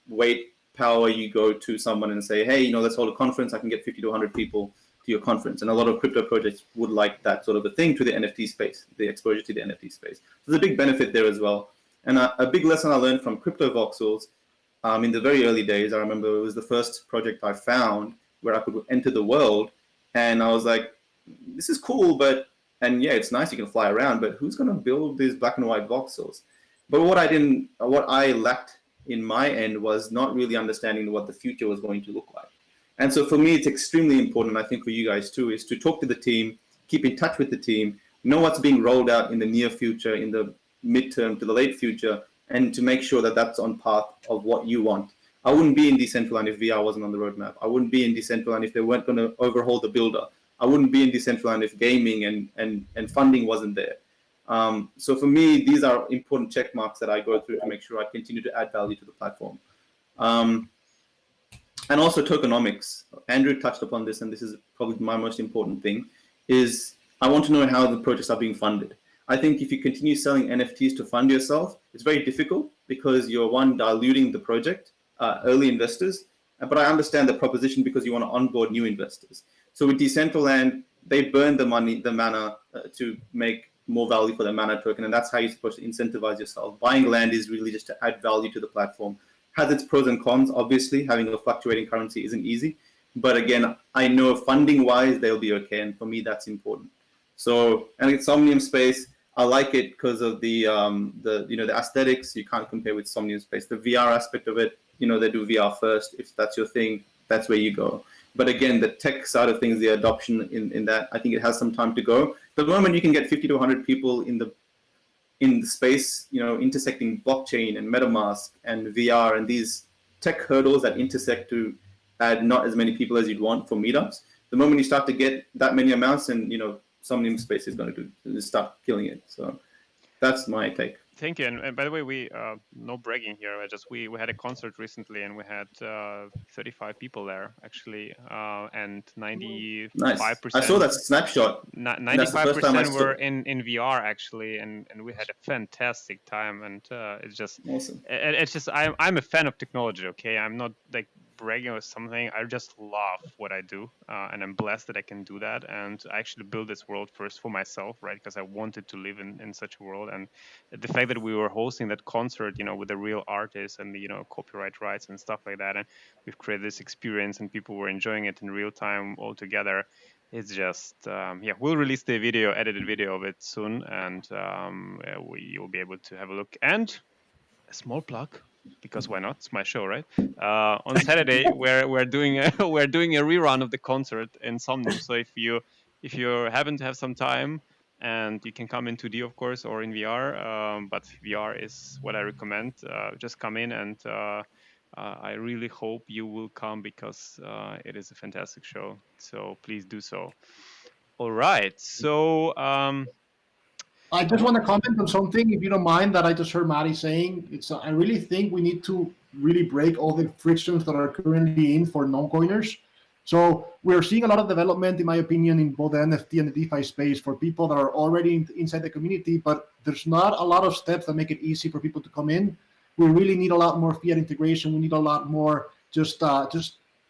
weight, power. You go to someone and say, hey, let's hold a conference. I can get 50 to 100 people to your conference. And a lot of crypto projects would like that sort of a thing to the NFT space, the exposure to the NFT space. So there's a big benefit there as well. And a big lesson I learned from crypto voxels in the very early days, I remember it was the first project I found where I could enter the world. And I was like, this is cool, and yeah, it's nice, you can fly around, but who's going to build these black and white voxels? But what I lacked in my end was not really understanding what the future was going to look like. And so for me, it's extremely important, I think for you guys too, is to talk to the team, keep in touch with the team, know what's being rolled out in the near future, in the midterm to the late future, and to make sure that that's on path of what you want. I wouldn't be in Decentraland if VR wasn't on the roadmap. I wouldn't be in Decentraland if they weren't going to overhaul the builder. I wouldn't be in Decentraland if gaming and funding wasn't there. So for me, these are important check marks that I go through to make sure I continue to add value to the platform. And also tokenomics. Andrew touched upon this, and this is probably my most important thing, is I want to know how the projects are being funded. I think if you continue selling NFTs to fund yourself, it's very difficult because you're diluting the project, early investors, but I understand the proposition because you want to onboard new investors. So with Decentraland, they burn the mana to make more value for the mana token, and that's how you're supposed to incentivize yourself. Buying land is really just to add value to the platform. Has its pros and cons, obviously. Having a fluctuating currency isn't easy, but again, I know funding-wise, they'll be okay, and for me, that's important. So, and it's Somnium Space. I like it because of the aesthetics. You can't compare with Somnium Space. The VR aspect of it, they do VR first. If that's your thing, that's where you go. But again, the tech side of things, the adoption in that, I think it has some time to go. But the moment you can get 50 to 100 people in the space, intersecting blockchain and MetaMask and VR and these tech hurdles that intersect to add not as many people as you'd want for meetups, the moment you start to get that many amounts, and Somnium Space is going to start killing it. So that's my take. Thank you. And by the way, we no bragging here. We had a concert recently, and we had 35 people there actually, and 95%. Nice. I saw that snapshot. 95% were in VR actually, and we had a fantastic time. And it's just awesome. It's just I'm a fan of technology. Okay, I'm not like bragging or something. I just love what I do, and I'm blessed that I can do that. And I actually built this world first for myself, right? Because I wanted to live in such a world. And the fact that we were hosting that concert, with the real artists and the copyright rights and stuff like that, and we've created this experience, and people were enjoying it in real time all together. It's just we'll release the edited video of it soon, and you'll be able to have a look. And a small plug, because why not? It's my show, right? On Saturday, we're doing a rerun of the concert in Somnium. So if you happen to have some time, and you can come in 2D, of course, or in VR, but VR is what I recommend. Just come in, and I really hope you will come because it is a fantastic show. So please do so. All right. So I just want to comment on something, if you don't mind, that I just heard Matty saying. I really think we need to really break all the frictions that are currently in for non-coiners. So we're seeing a lot of development, in my opinion, in both the NFT and the DeFi space for people that are already inside the community, but there's not a lot of steps that make it easy for people to come in. We really need a lot more fiat integration. We need a lot more just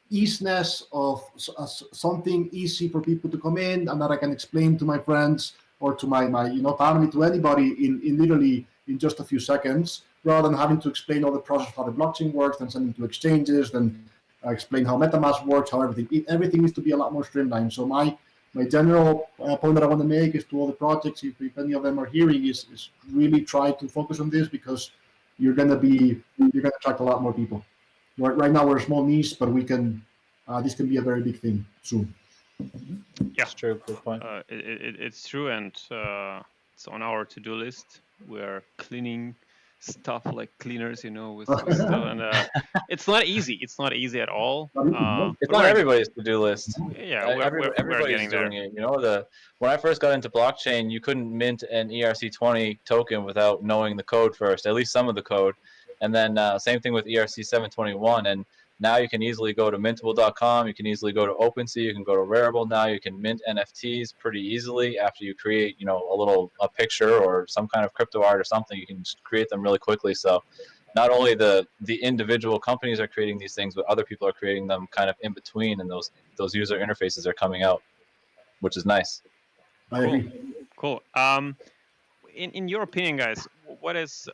easiness of something easy for people to come in and that I can explain to my friends or to my family, to anybody in literally in just a few seconds, rather than having to explain all the process of how the blockchain works, then send it to exchanges, then explain how MetaMask works, how everything needs to be a lot more streamlined. So my general point that I want to make is to all the projects, if any of them are hearing, is really try to focus on this, because you're gonna attract a lot more people. Right now we're a small niche, but we can. This can be a very big thing soon. Yeah, it's true. Good point. It's true, and it's on our to-do list. We're cleaning stuff like cleaners, with stuff, and it's not easy. It's not easy at all. It's not everybody's to-do list. Yeah, we're Everybody's getting doing there. it. When I first got into blockchain, you couldn't mint an ERC20 token without knowing the code first, at least some of the code. And then same thing with ERC 721. And now you can easily go to mintable.com. You can easily go to OpenSea. You can go to Rarible now. You can mint NFTs pretty easily after you create, a picture or some kind of crypto art or something. You can just create them really quickly. So not only the individual companies are creating these things, but other people are creating them kind of in between, and those user interfaces are coming out, which is nice. I agree. Cool. In your opinion, guys, what is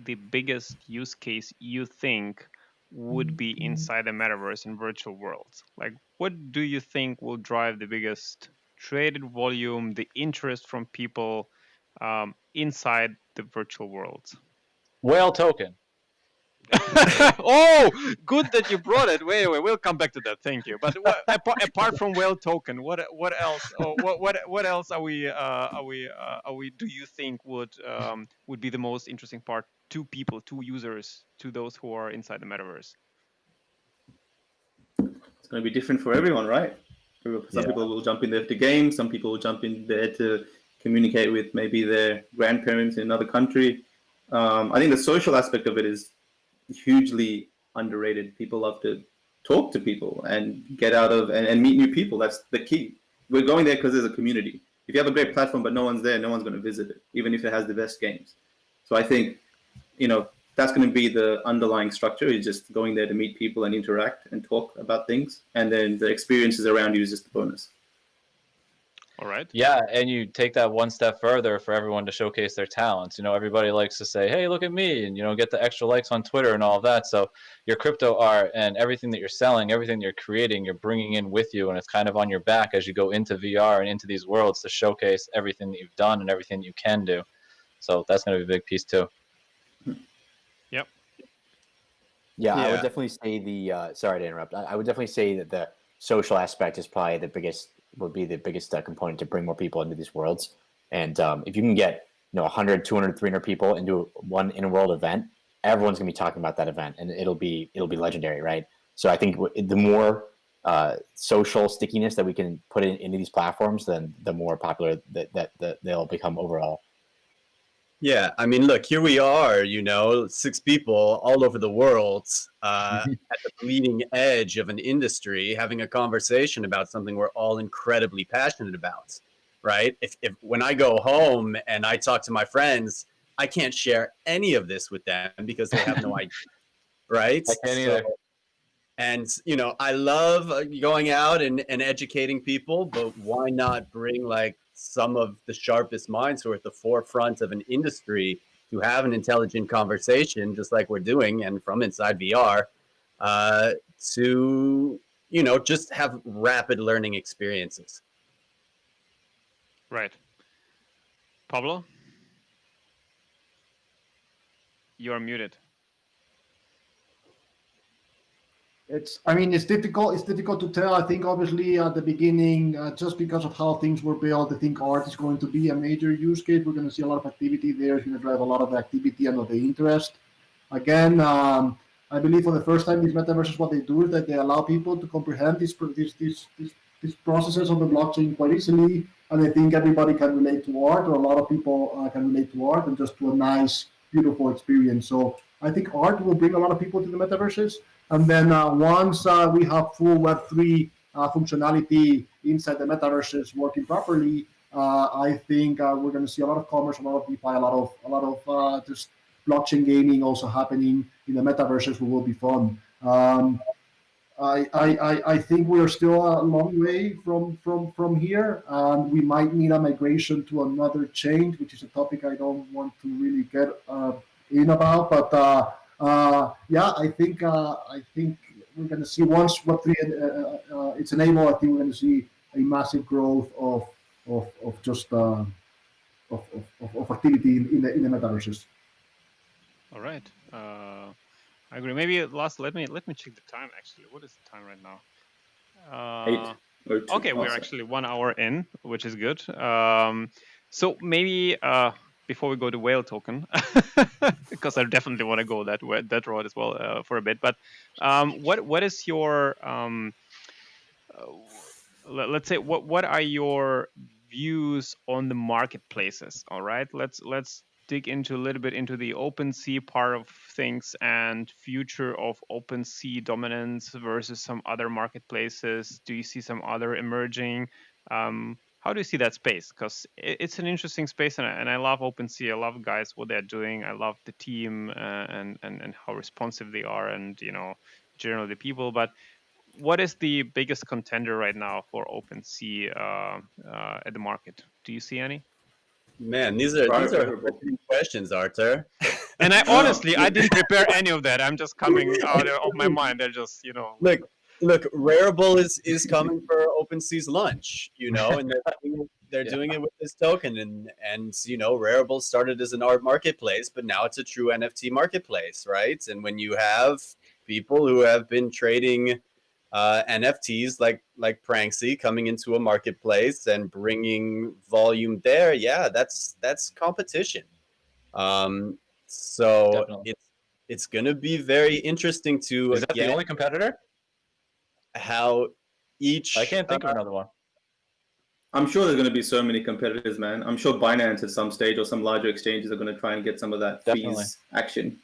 the biggest use case you think would be inside the metaverse in virtual worlds? Like, what do you think will drive the biggest traded volume, the interest from people inside the virtual worlds? Whale token. Oh, good that you brought it. Wait, we'll come back to that. Thank you. But apart from whale token, what else? Oh, what else are we? Do you think would be the most interesting part to people, to users, to those who are inside the metaverse? It's going to be different for everyone, right? Some people will jump in there to game. Some people will jump in there to communicate with maybe their grandparents in another country. I think the social aspect of it is hugely underrated. People love to talk to people and get out of and meet new people. That's the key. We're going there because there's a community. If you have a great platform but no one's there, no one's going to visit it, even if it has the best games. So I think, that's going to be the underlying structure, is just going there to meet people and interact and talk about things. And then the experiences around you is just a bonus. All right. Yeah, and you take that one step further for everyone to showcase their talents. Everybody likes to say, hey, look at me, and, get the extra likes on Twitter and all of that. So your crypto art and everything that you're selling, everything that you're creating, you're bringing in with you, and it's kind of on your back as you go into VR and into these worlds to showcase everything that you've done and everything that you can do. So that's going to be a big piece too. Yep. Yeah, I would definitely say sorry to interrupt. I would definitely say that the social aspect is probably would be the biggest component to bring more people into these worlds. And if you can get 100, 200, 300 people into one in-world event, everyone's gonna be talking about that event, and it'll be legendary, right? So I think the more social stickiness that we can put into these platforms, then the more popular that they'll become overall. Yeah, I mean, look, here we are, 6 people all over the world at the bleeding edge of an industry, having a conversation about something we're all incredibly passionate about, right? If when I go home and I talk to my friends, I can't share any of this with them because they have no idea, right? I can't either. And, I love going out and educating people, but why not bring some of the sharpest minds who are at the forefront of an industry to have an intelligent conversation, just like we're doing, and from inside VR, to, just have rapid learning experiences. Right. Pablo? You're muted. It's difficult. It's difficult to tell. I think obviously at the beginning, just because of how things were built, I think art is going to be a major use case. We're going to see a lot of activity there. It's going to drive a lot of the activity and of the interest. Again, I believe for the first time, these metaverses, what they do is that they allow people to comprehend these processes on the blockchain quite easily. And I think everybody can relate to art, or a lot of people can relate to art, and just to a nice, beautiful experience. So I think art will bring a lot of people to the metaverses. And then once we have full Web3 functionality inside the metaverses working properly, I think we're going to see a lot of commerce, a lot of DeFi, a lot of just blockchain gaming also happening in the metaverses, which will be fun. I think we are still a long way from here, and we might need a migration to another chain, which is a topic I don't want to really get in about. But yeah, I think we're going to see once Web3 it's enabled. I think we're going to see a massive growth of just of activity in the metaverses. All right. I agree. Maybe last. Let me check the time. Actually, what is the time right now? 8:02. Okay, we're actually 1 hour in, which is good. So maybe before we go to whale token, because I definitely want to go that road as well for a bit. But what is your let's say what are your views on the marketplaces? All right, let's dig into a little bit into the OpenSea part of things and future of OpenSea dominance versus some other marketplaces. Do you see some other emerging? How do you see that space? Because it's an interesting space, and I love OpenSea. I love guys what they're doing. I love the team and how responsive they are, and generally the people. But what is the biggest contender right now for OpenSea at the market? Do you see any? Man, these are questions, Artur. And I didn't prepare any of that. I'm just coming out of my mind. They're just Look, Rarible is coming for OpenSea's lunch, and they're doing it with this token, and Rarible started as an art marketplace, but now it's a true NFT marketplace, right? And when you have people who have been trading NFTs like Pranksy coming into a marketplace and bringing volume there, yeah, that's competition. So Definitely. it's going to be very interesting to Is that the only competitor? How each I can't think of another one. I'm sure there's going to be so many competitors, man. I'm sure Binance at some stage or some larger exchanges are going to try and get some of that fees action.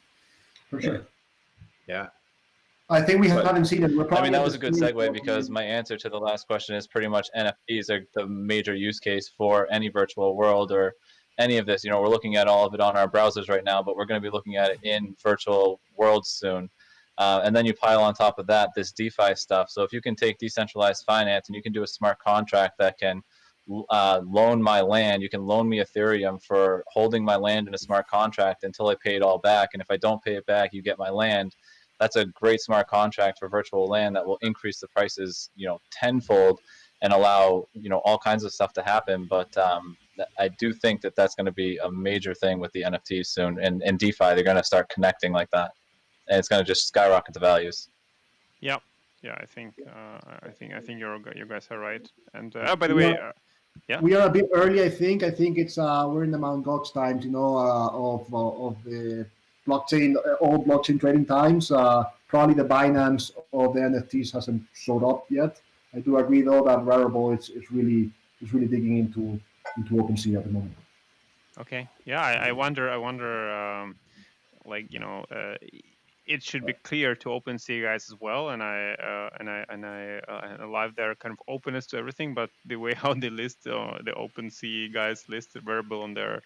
For sure. Yeah. I think we haven't seen it. I mean, that was a good segue because my answer to the last question is pretty much NFTs are the major use case for any virtual world or any of this. We're looking at all of it on our browsers right now, but we're going to be looking at it in virtual worlds soon. And then you pile on top of that this DeFi stuff. So if you can take decentralized finance and you can do a smart contract that can loan my land, you can loan me Ethereum for holding my land in a smart contract until I pay it all back. And if I don't pay it back, you get my land. That's a great smart contract for virtual land that will increase the prices, tenfold and allow, all kinds of stuff to happen. But I do think that that's going to be a major thing with the NFTs soon. And DeFi, they're going to start connecting like that. And it's going to just skyrocket the values. Yeah, I think you guys are right. And by the way, we are a bit early. I think it's we're in the Mt. Gox times, of the blockchain, all blockchain trading times. Probably the Binance of the NFTs hasn't showed up yet. I do agree though that Rarible is really digging into OpenSea at the moment. Okay, yeah, I wonder. It should be clear to OpenSea guys as well, and I live their kind of openness to everything. But the way how they list the OpenSea guys list Rarible on their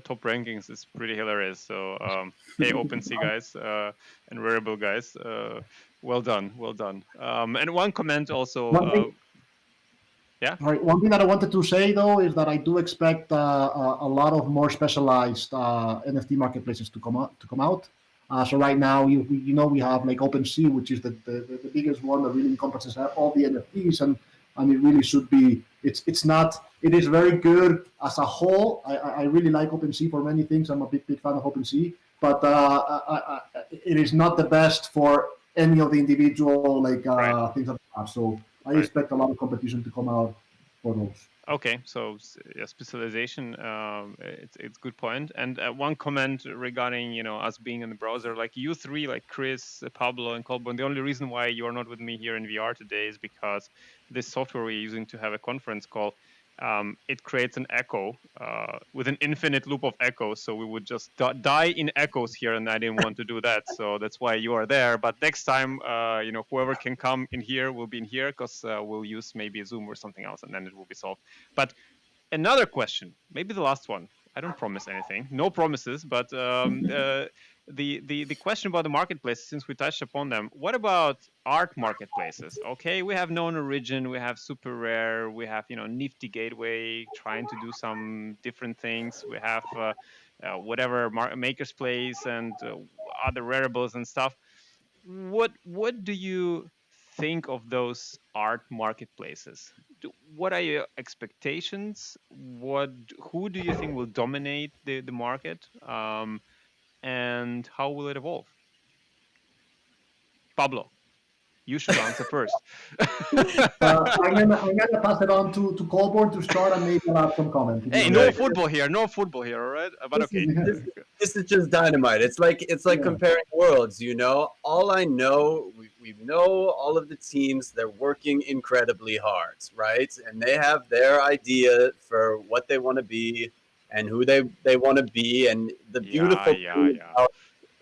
top rankings is pretty hilarious. So hey, OpenSea guys and Rarible guys, well done. And one comment also. Yeah. All right. One thing that I wanted to say though is that I do expect a lot of more specialized NFT marketplaces to come out. So right now, we have like OpenSea, which is the biggest one that really encompasses all the NFTs, and it really should be. It is very good as a whole. I really like OpenSea for many things. I'm a big fan of OpenSea, but it is not the best for any of the individual things that we have. So I expect a lot of competition to come out for those. Okay, so specialization, it's good point. And one comment regarding us being in the browser, like you three, like Chris, Pablo, and Colburne. The only reason why you're not with me here in VR today is because this software we're using to have a conference call it creates an echo with an infinite loop of echoes. So we would just die in echoes here, and I didn't want to do that. So that's why you are there. But next time, whoever can come in here will be in here, because we'll use maybe Zoom or something else, and then it will be solved. But another question, maybe the last one. I don't promise anything, no promises, but the question about the marketplace, since we touched upon them, what about art marketplaces? Okay, we have Known Origin, we have Super Rare, we have Nifty Gateway trying to do some different things. We have whatever Maker's Place and other wearables and stuff. What do you think of those art marketplaces? What are your expectations? Who do you think will dominate the market? And how will it evolve? Pablo, you should answer first. I'm gonna pass it on to Colburne to start, and maybe I'll have some comment. Hey, no football here, all right? But okay. This is just dynamite. It's like comparing worlds, All I know, we know all of the teams, they're working incredibly hard, right? And they have their idea for what they want to be and who they want to be. And the beautiful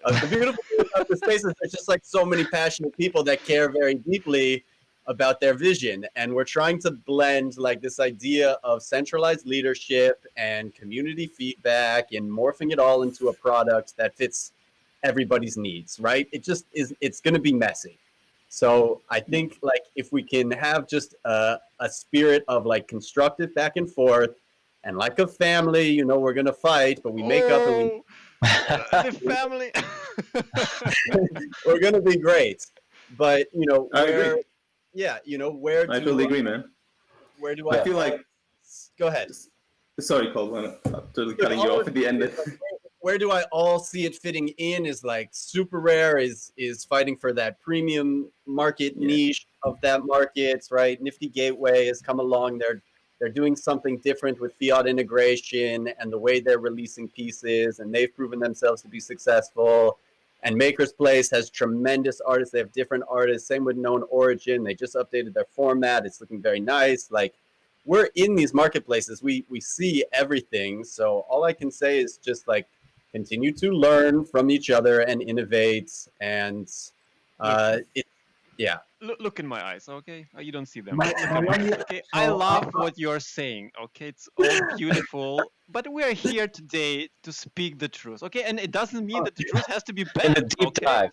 the beautiful thing about the space is there's just like so many passionate people that care very deeply about their vision, and we're trying to blend like this idea of centralized leadership and community feedback and morphing it all into a product that fits everybody's needs, right? It's going to be messy. So I think like if we can have just a spirit of like constructive back and forth, and like a family, we're going to fight, but we make up and the family. We're going to be great. But, I agree. Yeah, where do I totally agree, man. Where do I feel like... Go ahead. Sorry, Cole. I'm totally cutting you off at the end. Where do I all see it fitting in is like Super Rare is fighting for that premium market niche of that market, right? Nifty Gateway has come along. They're doing something different with fiat integration and the way they're releasing pieces, and they've proven themselves to be successful. And Maker's Place has tremendous artists. They have different artists. Same with Known Origin. They just updated their format. It's looking very nice. Like, we're in these marketplaces. We see everything. So all I can say is just like continue to learn from each other and innovate. And Look in my eyes, okay? You don't see them. Okay, I love what you're saying. Okay, it's all beautiful, but we're here today to speak the truth. Okay, and it doesn't mean that the truth has to be bad. In a deep dive.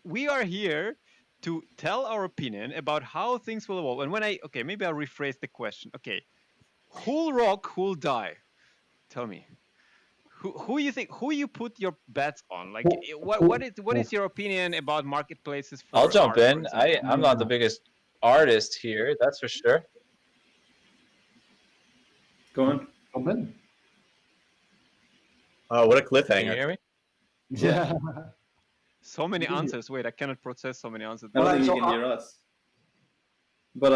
We are here to tell our opinion about how things will evolve. And maybe I'll rephrase the question. Okay, who'll rock, who'll die? Tell me. Who you put your bets on? Like, what is your opinion about marketplaces? I'll jump in. I'm not the biggest artist here, that's for sure. Go on. Come in. What a cliffhanger! Can you hear me? Yeah. So many answers. Wait, I cannot process so many answers. I don't think you can hear us. But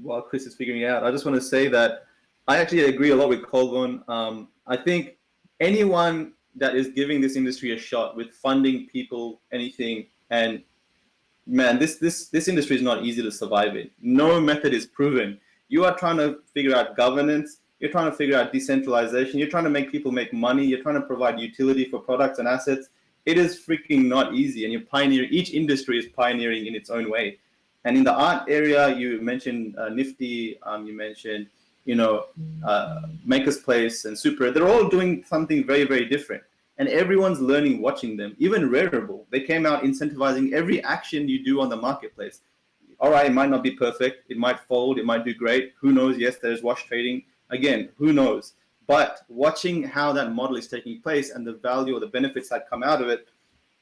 while Chris is figuring it out, I just want to say that I actually agree a lot with Colburne. I think anyone that is giving this industry a shot with funding people, anything, and man, this industry is not easy to survive in. No method is proven. You are trying to figure out governance. You're trying to figure out decentralization. You're trying to make people make money. You're trying to provide utility for products and assets. It is freaking not easy. And you're pioneering. Each industry is pioneering in its own way. And in the art area, you mentioned Nifty. You mentioned Maker's Place and Super. They're all doing something very, very different. And everyone's learning watching them. Even Rarible, they came out incentivizing every action you do on the marketplace. All right, it might not be perfect. It might fold. It might do great. Who knows? Yes, there's wash trading. Again, who knows? But watching how that model is taking place and the value or the benefits that come out of it,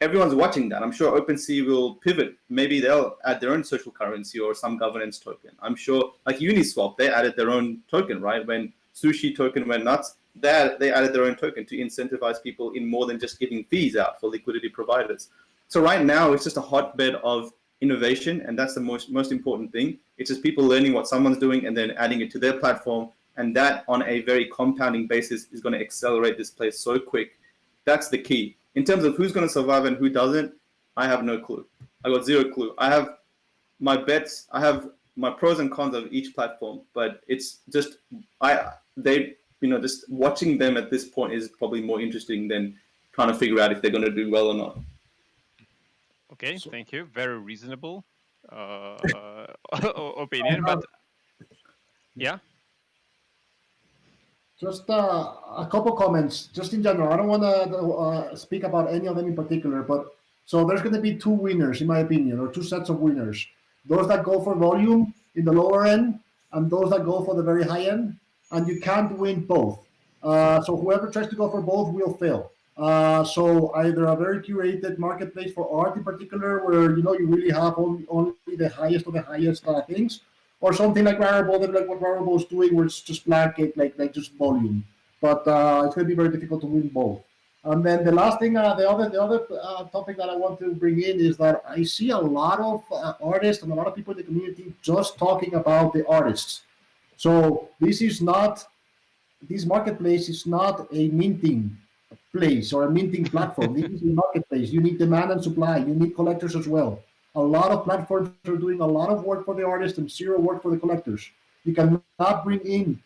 everyone's watching that. I'm sure OpenSea will pivot. Maybe they'll add their own social currency or some governance token. I'm sure, like Uniswap, they added their own token, right? When Sushi token went nuts, they added their own token to incentivize people in more than just giving fees out for liquidity providers. So right now, it's just a hotbed of innovation, and that's the most important thing. It's just people learning what someone's doing and then adding it to their platform, and that on a very compounding basis is going to accelerate this place so quick. That's the key. In terms of who's going to survive and who doesn't, I have no clue. I got zero clue. I have my bets. I have my pros and cons of each platform, but it's just just watching them at this point is probably more interesting than trying to figure out if they're going to do well or not. Okay, thank you. Very reasonable opinion, but yeah. Just a couple comments, just in general. I don't want to speak about any of them in particular, but so there's going to be two winners, in my opinion, or two sets of winners. Those that go for volume in the lower end, and those that go for the very high end, and you can't win both. So whoever tries to go for both will fail. So either a very curated marketplace for art in particular, where you really have only the highest of the highest things, or something like Rarible, like what Rarible is doing, where it's just blanket, like just volume. But it's going to be very difficult to win both. And then the last thing, the other topic that I want to bring in is that I see a lot of artists and a lot of people in the community just talking about the artists. So this marketplace is not a minting place or a minting platform. This is a marketplace. You need demand and supply. You need collectors as well. A lot of platforms are doing a lot of work for the artists and zero work for the collectors. You cannot bring in,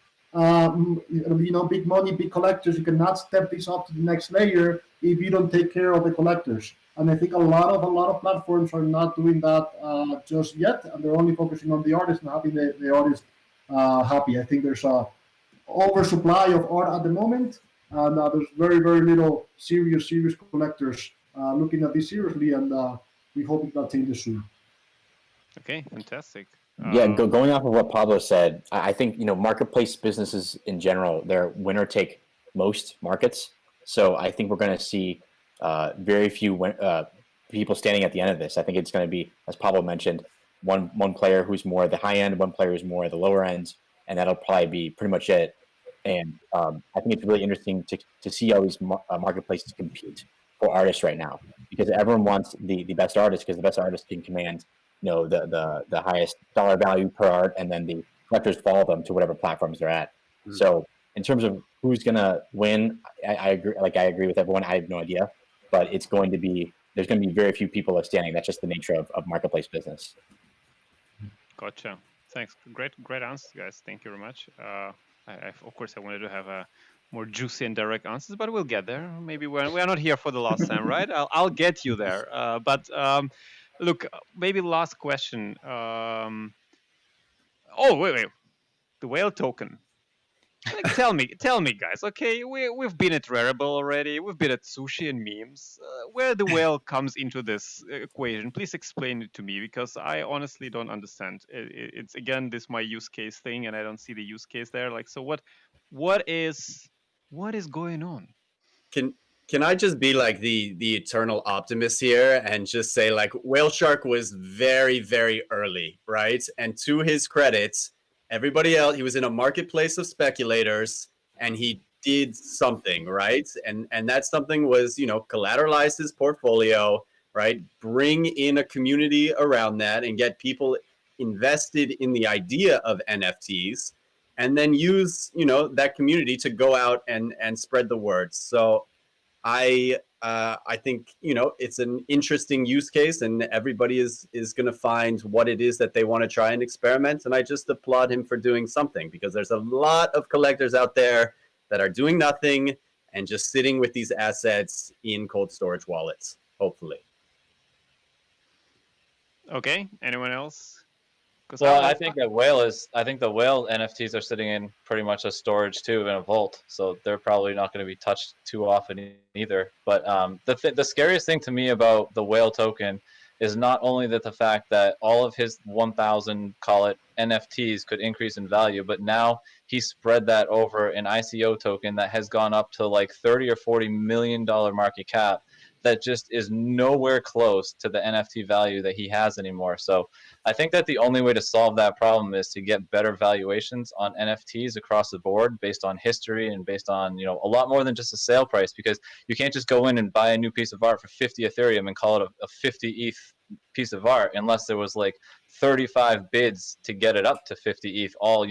big money, big collectors. You cannot step this up to the next layer if you don't take care of the collectors. And I think a lot of platforms are not doing that just yet, and they're only focusing on the artist and having the artist happy. I think there's a oversupply of art at the moment, and there's very, very little serious collectors looking at this seriously, and we hope it changes soon. Okay, fantastic. Yeah, going off of what Pablo said, I think marketplace businesses in general, they're winner take most markets. So I think we're going to see very few people standing at the end of this. I think it's going to be, as Pablo mentioned, one player who's more at the high end, one player who's more at the lower end, and that'll probably be pretty much it. And I think it's really interesting to see how these marketplaces compete for artists right now, because everyone wants the best artists, because the best artists can command the highest dollar value per art, and then the collectors follow them to whatever platforms they're at. Mm-hmm. So in terms of who's gonna win, I agree. I agree with everyone. I have no idea, but there's going to be very few people standing. That's just the nature of marketplace business. Gotcha. Thanks. Great answers, guys. Thank you very much. Of course, I wanted to have a more juicy and direct answers, but we'll get there. Maybe we are not here for the last time, right? I'll get you there. But look, maybe last question. Oh, wait. The whale token. Like, tell me, guys. Okay, we've been at Rarible already. We've been at sushi and memes. Where the whale comes into this equation? Please explain it to me, because I honestly don't understand. It's again this my use case thing, and I don't see the use case there. Like, so what is going on? Can I just be like the eternal optimist here and just say, like, Whale Shark was very, very early, right? And to his credit, everybody else, he was in a marketplace of speculators, and he did something, right? And that something was, collateralize his portfolio, right? Bring in a community around that and get people invested in the idea of NFTs, and then use, that community to go out and spread the word. So I think, it's an interesting use case, and everybody is going to find what it is that they want to try and experiment. And I just applaud him for doing something, because there's a lot of collectors out there that are doing nothing and just sitting with these assets in cold storage wallets, hopefully. Okay. Anyone else? Well, I think the whale NFTs are sitting in pretty much a storage too, in a vault, so they're probably not going to be touched too often either. But the scariest thing to me about the whale token is not only that the fact that all of his 1,000, call it, NFTs could increase in value, but now he spread that over an ICO token that has gone up to like $30 or $40 million market cap, that just is nowhere close to the NFT value that he has anymore. So I think that the only way to solve that problem is to get better valuations on NFTs across the board, based on history and based on, a lot more than just a sale price, because you can't just go in and buy a new piece of art for 50 Ethereum and call it a 50 ETH piece of art, unless there was like 35 bids to get it up to 50 ETH, all,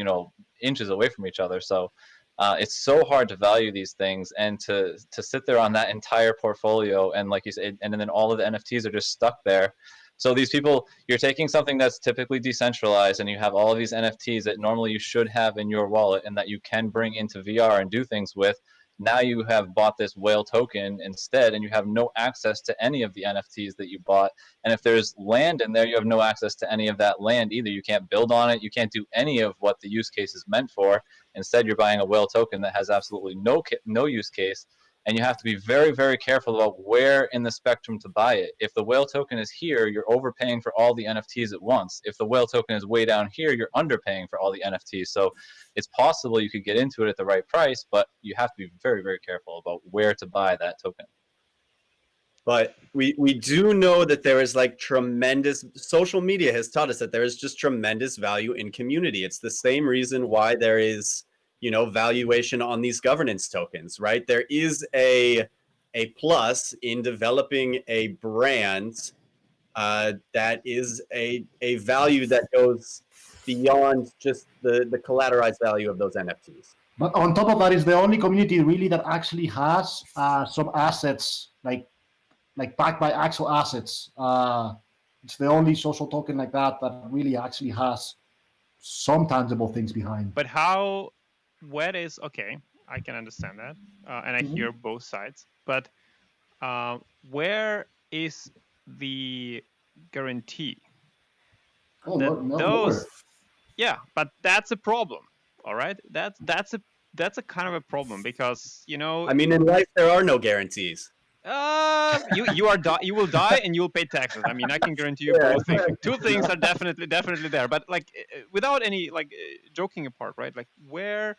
inches away from each other. So It's so hard to value these things and to sit there on that entire portfolio, and like you said, and then all of the NFTs are just stuck there. So these people, you're taking something that's typically decentralized, and you have all of these NFTs that normally you should have in your wallet and that you can bring into VR and do things with. Now you have bought this whale token instead, and you have no access to any of the NFTs that you bought. And if there's land in there, you have no access to any of that land either. You can't build on it. You can't do any of what the use case is meant for. Instead, you're buying a whale token that has absolutely no use case. And you have to be very, very careful about where in the spectrum to buy it. If the whale token is here, you're overpaying for all the NFTs at once. If the whale token is way down here, you're underpaying for all the NFTs. So it's possible you could get into it at the right price, but you have to be very, very careful about where to buy that token. But we do know that there is like tremendous, social media has taught us that there is just tremendous value in community. It's the same reason why there is, valuation on these governance tokens, right? There is a plus in developing a brand that is a value that goes beyond just the collateralized value of those NFTs. But on top of that, is the only community really that actually has some assets, like backed by actual assets. It's the only social token like that really actually has some tangible things behind. But okay, I can understand that, and I hear both sides. But where is the guarantee? Nowhere. Yeah, but that's a problem. All right, that's a kind of a problem because I mean, in life there are no guarantees. You will die and you'll pay taxes. I mean, I can guarantee you both things. Two things are definitely there. But like, without any joking apart, right? Like, where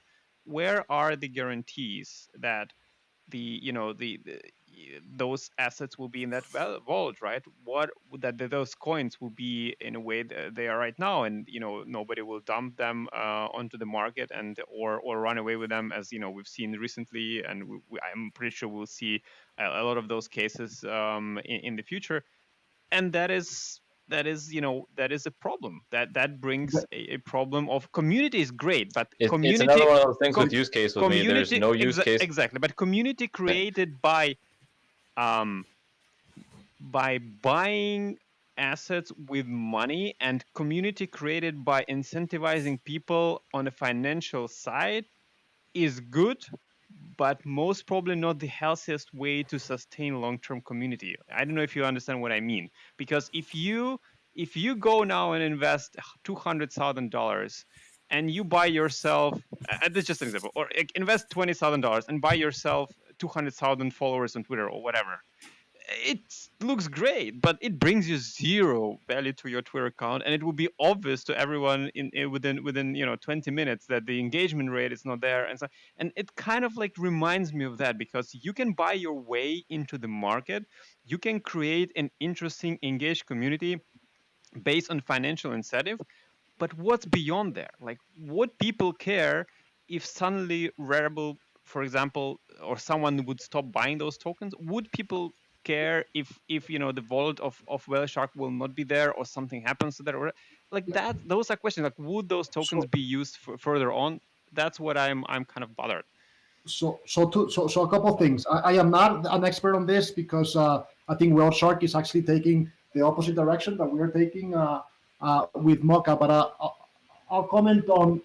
are the guarantees that those assets will be in that vault, right? That those coins will be in a way that they are right now, and nobody will dump them onto the market or run away with them, as we've seen recently, and I'm pretty sure we'll see a lot of those cases in the future, and that is a problem. That brings a problem of community is great, but community. It's another one of those things with use case with me. There's no use case. Exactly, but community created by buying assets with money, and community created by incentivizing people on the financial side is good, but most probably not the healthiest way to sustain long-term community. I don't know if you understand what I mean, because if you go now and invest $200,000 and you buy yourself, this is just an example, or invest $20,000 and buy yourself 200,000 followers on Twitter or whatever. It looks great, but it brings you zero value to your Twitter account, and it will be obvious to everyone within 20 minutes that the engagement rate is not there, and it kind of like reminds me of that, because you can buy your way into the market, you can create an interesting, engaged community based on financial incentive, but what's beyond there? Like, what people care if suddenly Rarible, for example, or someone would stop buying those tokens? Would people care if the vault of Whale Shark will not be there, or something happens to that, or like that? Those are questions. Like, would those tokens be used further on? That's what I'm kind of bothered. So a couple of things. I am not an expert on this, because I think Whale Shark is actually taking the opposite direction that we are taking with Mocha. But I'll comment on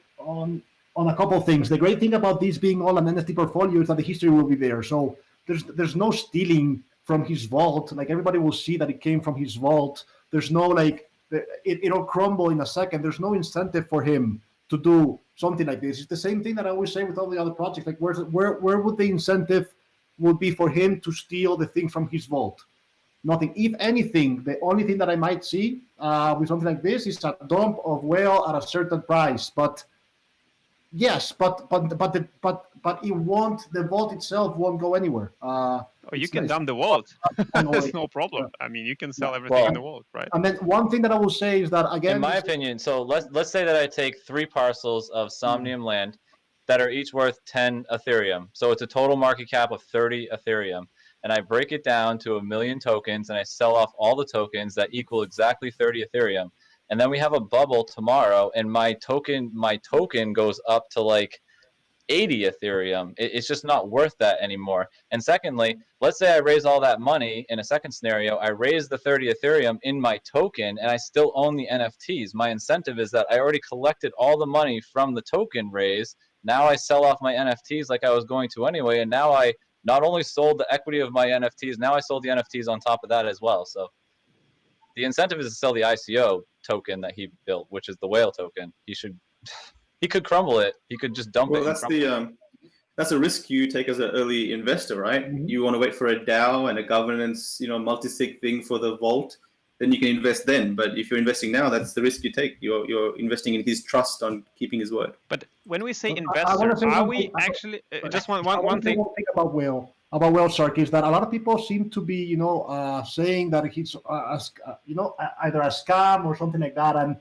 a couple of things. The great thing about this being all an NFT portfolio is that the history will be there. So there's no stealing from his vault. Like, everybody will see that it came from his vault. There's no it'll crumble in a second. There's no incentive for him to do something like this. It's the same thing that I always say with all the other projects. Like, where would the incentive would be for him to steal the thing from his vault? Nothing. If anything, the only thing that I might see with something like this is a dump of whale at a certain price. But yes, but it won't. The vault itself won't go anywhere. You can dump the vault. There's no problem. I mean, you can sell everything in the vault, right? And then one thing that I will say is that, again, in my opinion, so let's say that I take 3 parcels of Somnium land that are each worth 10 Ethereum. So it's a total market cap of 30 Ethereum. And I break it down to 1 million tokens, and I sell off all the tokens that equal exactly 30 Ethereum. And then we have a bubble tomorrow, and my token goes up to like 80 Ethereum. It's just not worth that anymore. And secondly, let's say I raise all that money in a second scenario, I raise the 30 Ethereum in my token and I still own the NFTs. My incentive is that I already collected all the money from the token raise. Now I sell off my NFTs like I was going to anyway. And now I not only sold the equity of my NFTs, now I sold the NFTs on top of that as well. So the incentive is to sell the ICO token that he built, which is the whale token. He could crumble it. He could just dump it. Well, that's a risk you take as an early investor, right? Mhm. You want to wait for a DAO and a governance, multi-sig thing for the vault, then you can invest then. But if you're investing now, that's the risk you take. You're investing in his trust on keeping his word. But when we say I investor, wanna say are one we thing. actually just I one want to say thing? one thing about Whale Shark is that a lot of people seem to be, saying that he's, either a scam or something like that. And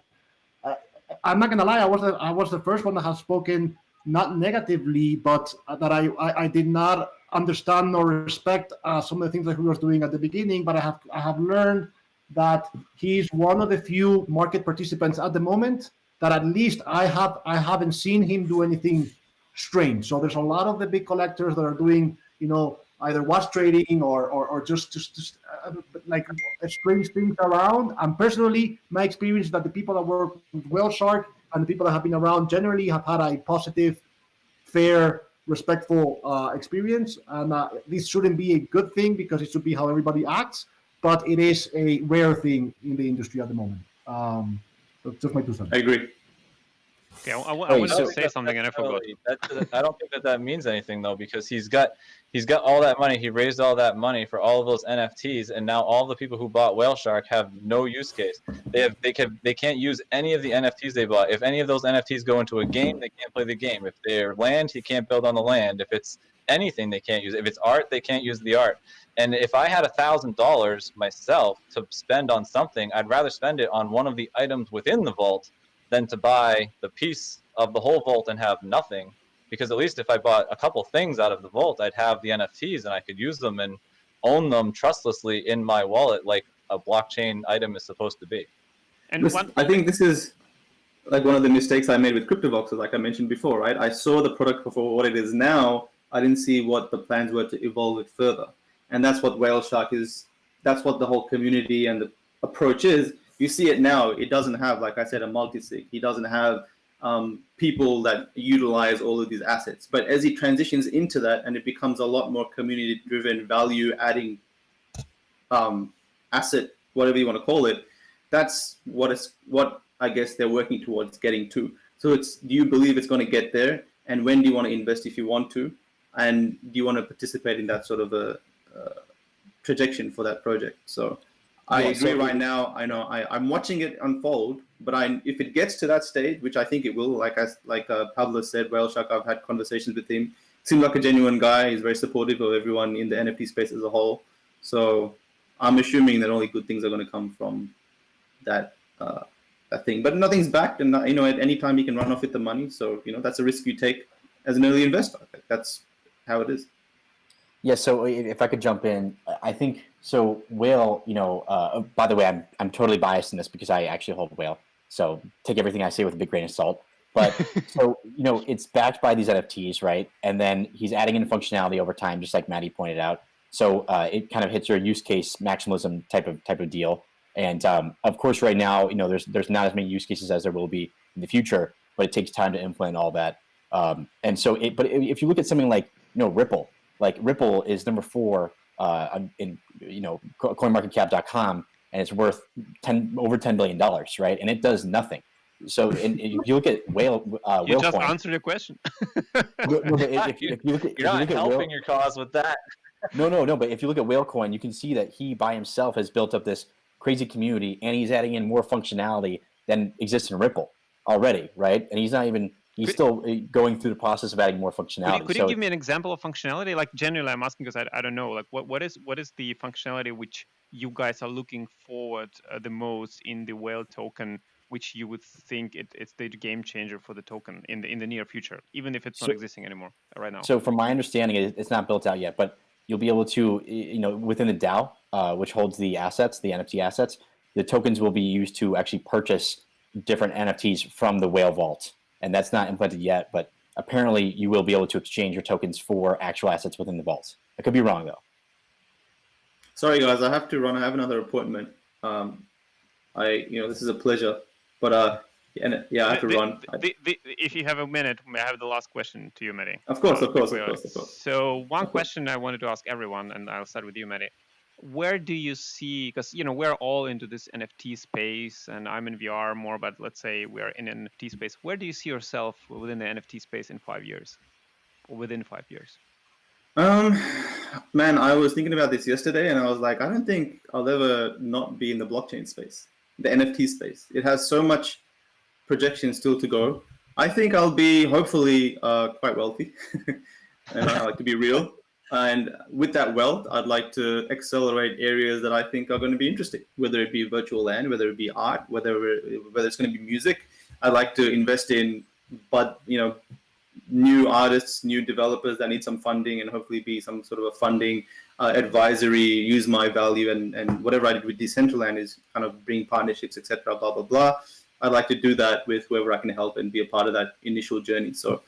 I'm not gonna lie, I was the first one that has spoken not negatively, but that I did not understand or respect some of the things that he was doing at the beginning. But I have learned that he's one of the few market participants at the moment that at least I haven't seen him do anything strange. So there's a lot of the big collectors that are doing, either watch trading or just like strange things around. And personally, my experience is that the people that work with Whale Shark and the people that have been around generally have had a positive, fair, respectful experience. And this shouldn't be a good thing because it should be how everybody acts. But it is a rare thing in the industry at the moment. That's just my 2 cents. I agree. Okay, I wanted so- to say something and I forgot. I don't think that means anything though, because he's got all that money. He raised all that money for all of those NFTs, and now all the people who bought Whale Shark have no use case. They can't use any of the NFTs they bought. If any of those NFTs go into a game, they can't play the game. If they're land, he can't build on the land. If it's anything, they can't use it. If it's art, they can't use the art. And if I had $1,000 myself to spend on something, I'd rather spend it on one of the items within the vault than to buy the piece of the whole vault and have nothing. Because at least if I bought a couple things out of the vault, I'd have the NFTs and I could use them and own them trustlessly in my wallet like a blockchain item is supposed to be. And I think this is like one of the mistakes I made with CryptoVoxels, like I mentioned before, right? I saw the product for what it is now. I didn't see what the plans were to evolve it further. And that's what Whale Shark is. That's what the whole community and the approach is. You see it now. It doesn't have, like I said, a multi-sig. He doesn't have people that utilize all of these assets. But as he transitions into that and it becomes a lot more community-driven, value-adding asset, whatever you want to call it, that's what I guess they're working towards getting to. So do you believe it's going to get there? And when do you want to invest if you want to? And do you want to participate in that sort of a trajectory for that project? So I agree right now. I know I'm watching it unfold, but if it gets to that stage, which I think it will, like Pablo said, Whale Shark, I've had conversations with him. Seems like a genuine guy. He's very supportive of everyone in the NFT space as a whole. So I'm assuming that only good things are going to come from that thing. But nothing's backed, and at any time you can run off with the money. So that's a risk you take as an early investor. That's how it is. Yeah, so if I could jump in, I think so. Whale, by the way, I'm totally biased in this because I actually hold Whale, so take everything I say with a big grain of salt. But so it's backed by these NFTs, right? And then he's adding in functionality over time, just like Matty pointed out. So it kind of hits your use case maximalism type of deal. And of course, right now, there's not as many use cases as there will be in the future, but it takes time to implement all that. And so, but if you look at something like Ripple. Like Ripple is number 4 in CoinMarketCap.com, and it's worth over $10 billion, right? And it does nothing. So, and if you look at Whale, you just answered your question. You're not helping your cause with that. No. But if you look at Whalecoin, you can see that he by himself has built up this crazy community, and he's adding in more functionality than exists in Ripple already, right? And he's still going through the process of adding more functionality. Could you give me an example of functionality? Like generally, I'm asking because I don't know. Like what is the functionality which you guys are looking forward the most in the Whale token, which you would think it's the game changer for the token in the near future, even if it's not existing anymore right now? So from my understanding, it's not built out yet, but you'll be able to, within the DAO, which holds the assets, the NFT assets, the tokens will be used to actually purchase different NFTs from the Whale vault. And that's not implemented yet, but apparently you will be able to exchange your tokens for actual assets within the vault. I could be wrong though. Sorry guys, I have to run. I have another appointment. This is a pleasure, but yeah, I have to run. If you have a minute, may I have the last question to you, Matty? Of course. So one question I wanted to ask everyone, and I'll start with you, Matty. Where do you see, because we're all into this NFT space, and I'm in VR more, but let's say we're in an NFT space. Where do you see yourself within the NFT space in 5 years, or within 5 years? Man, I was thinking about this yesterday, and I was like, I don't think I'll ever not be in the blockchain space, the NFT space. It has so much projection still to go. I think I'll be hopefully quite wealthy, and I like to be real. And with that wealth, I'd like to accelerate areas that I think are going to be interesting, whether it be virtual land, whether it be art, whether it's going to be music. I'd like to invest in, new artists, new developers that need some funding, and hopefully be some sort of a funding advisory, use my value, and whatever I did with Decentraland is kind of bring partnerships, etc. Blah blah blah. I'd like to do that with whoever I can help and be a part of that initial journey. So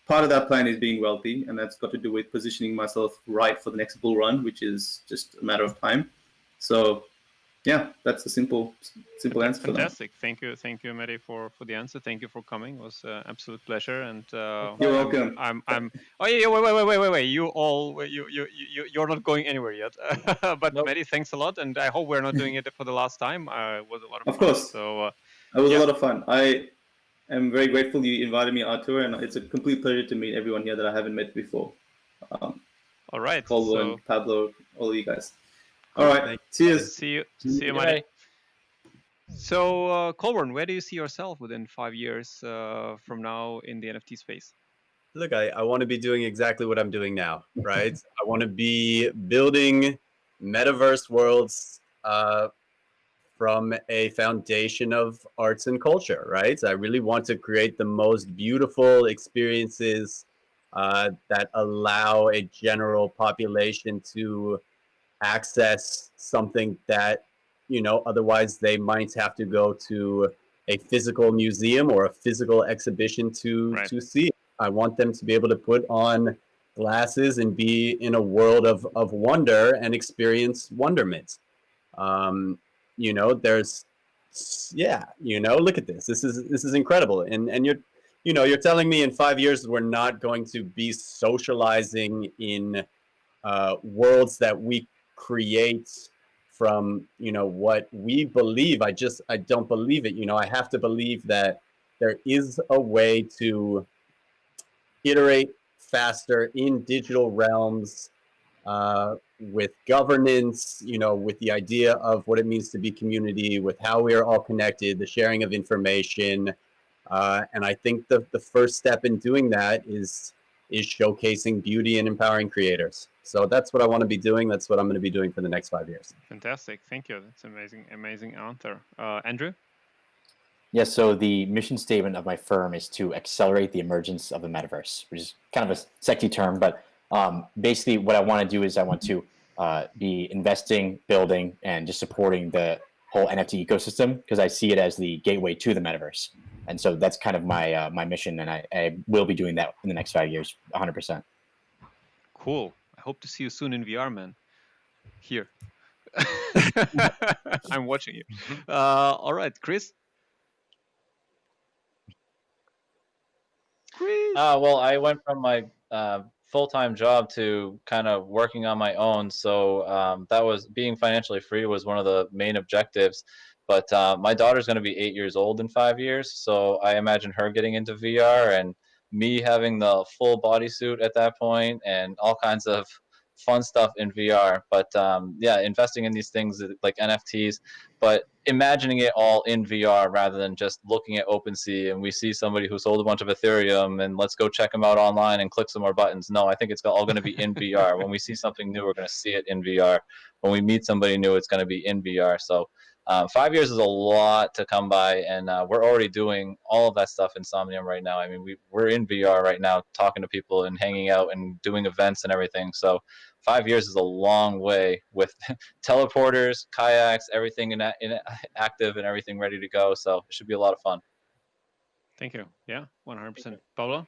part of that plan is being wealthy, and that's got to do with positioning myself right for the next bull run, which is just a matter of time. So yeah, that's a simple answer. Fantastic. Thank you, Matty, for the answer. Thank you for coming. It was an absolute pleasure. And you're welcome. Oh yeah, wait. You're not going anywhere yet. But nope. Matty, thanks a lot, and I hope we're not doing it for the last time. It was a lot of fun. Of course. So it was a lot of fun. I'm very grateful you invited me, Artur, and it's a complete pleasure to meet everyone here that I haven't met before. All right. Colburne, Pablo, all of you guys. All right. Cheers. See you, Matty. So, Colburne, where do you see yourself within 5 years from now in the NFT space? Look, I want to be doing exactly what I'm doing now, right? I want to be building metaverse worlds from a foundation of arts and culture, right? I really want to create the most beautiful experiences that allow a general population to access something that, otherwise they might have to go to a physical museum or a physical exhibition to see. I want them to be able to put on glasses and be in a world of wonder and experience wonderment. Look at this. This is incredible. And you're telling me in 5 years we're not going to be socializing in worlds that we create from what we believe. I don't believe it. I have to believe that there is a way to iterate faster in digital realms with governance, with the idea of what it means to be community, with how we are all connected, the sharing of information. And I think the first step in doing that is showcasing beauty and empowering creators. So that's what I want to be doing. That's what I'm going to be doing for the next 5 years. Fantastic. Thank you. That's amazing answer. Andrew? Yes, so the mission statement of my firm is to accelerate the emergence of the metaverse, which is kind of a sexy term, but basically what I want to do is I want to be investing, building, and just supporting the whole NFT ecosystem, because I see it as the gateway to the metaverse. And so that's kind of my my mission, and I will be doing that in the next 5 years, 100%. Cool. I hope to see you soon in VR, man. Here. I'm watching you. All right, Chris? Well, I went from my full-time job to kind of working on my own. So that was being financially free was one of the main objectives. But my daughter's going to be 8 years old in 5 years. So I imagine her getting into VR and me having the full bodysuit at that point and all kinds of fun stuff in VR. But yeah, investing in these things like NFTs, but imagining it all in VR rather than just looking at OpenSea and we see somebody who sold a bunch of Ethereum and let's go check them out online and click some more buttons. No, I think it's all going to be in VR. When we see something new, we're going to see it in VR. When we meet somebody new, it's going to be in VR. So 5 years is a lot to come by, and we're already doing all of that stuff in Somnium right now. I mean, we're in VR right now, talking to people and hanging out and doing events and everything. So 5 years is a long way with teleporters, kayaks, everything in active and everything ready to go. So it should be a lot of fun. Thank you. Yeah, 100%. Pablo?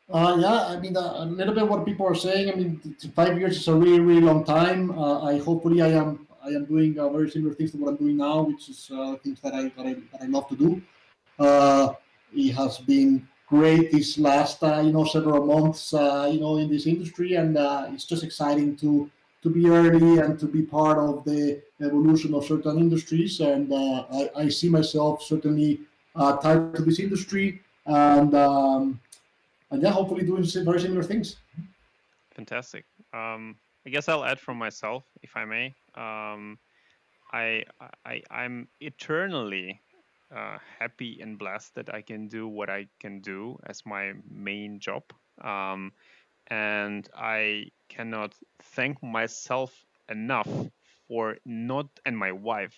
Yeah, I mean, a little bit what people are saying. I mean, 5 years is a really, really long time. I hopefully I am doing very similar things to what I'm doing now, which is things that I love to do. Uh, it has been great these last several months in this industry, and it's just exciting to be early and to be part of the evolution of certain industries. And I see myself certainly tied to this industry, and yeah, hopefully doing very similar things. Fantastic. I guess I'll add from myself, if I may. I'm eternally happy and blessed that I can do what I can do as my main job. Um, and I cannot thank myself enough for not, and my wife,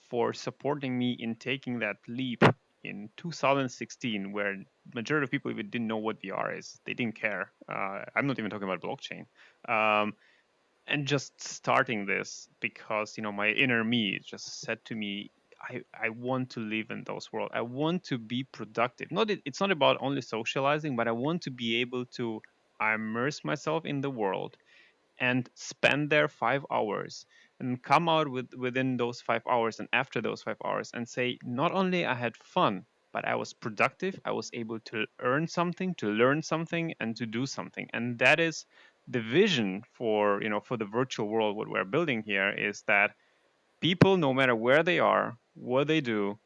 for supporting me in taking that leap in 2016, where majority of people even didn't know what VR is. They didn't care. I'm not even talking about blockchain. Um, and just starting this because my inner me just said to me, I want to live in those worlds. I want to be productive. It's not about only socializing, but I want to be able to immerse myself in the world and spend there 5 hours and come out within those 5 hours and after those 5 hours and say, not only I had fun, but I was productive. I was able to earn something, to learn something, and to do something. And that is the vision for the virtual world. What we're building here is that people, no matter where they are, what they do,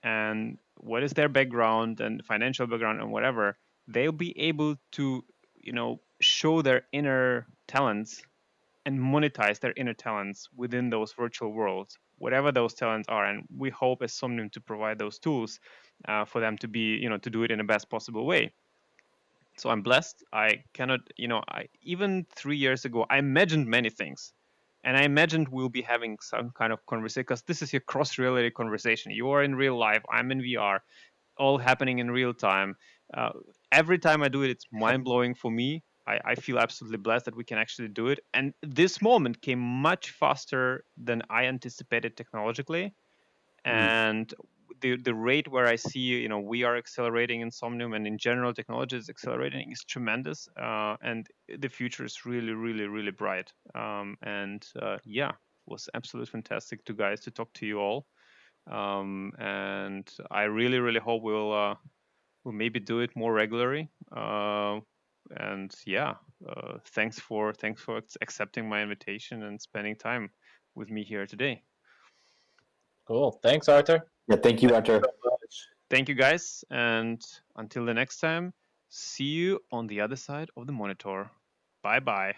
and what is their background and financial background and whatever, they'll be able to show their inner talents and monetize their inner talents within those virtual worlds, whatever those talents are. And we hope as Somnium to provide those tools for them to be, to do it in the best possible way. So I'm blessed. I cannot, I even 3 years ago, I imagined many things. And I imagined we'll be having some kind of conversation because this is a cross reality conversation. You are in real life, I'm in VR, all happening in real time. Uh, every time I do it, it's mind blowing for me. I feel absolutely blessed that we can actually do it. And this moment came much faster than I anticipated technologically. And the rate where I see, we are accelerating in Somnium and in general technology is accelerating is tremendous. And the future is really, really, really bright. Yeah, was absolutely fantastic to talk to you all. And I really, really hope we'll maybe do it more regularly. And yeah, thanks for accepting my invitation and spending time with me here today. Cool. Thanks, Artur. Yeah, thank you, Artur. Thank you guys, and until the next time, see you on the other side of the monitor. Bye bye.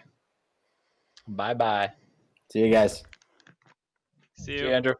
Bye bye. See you guys. See See you. you, Andrew.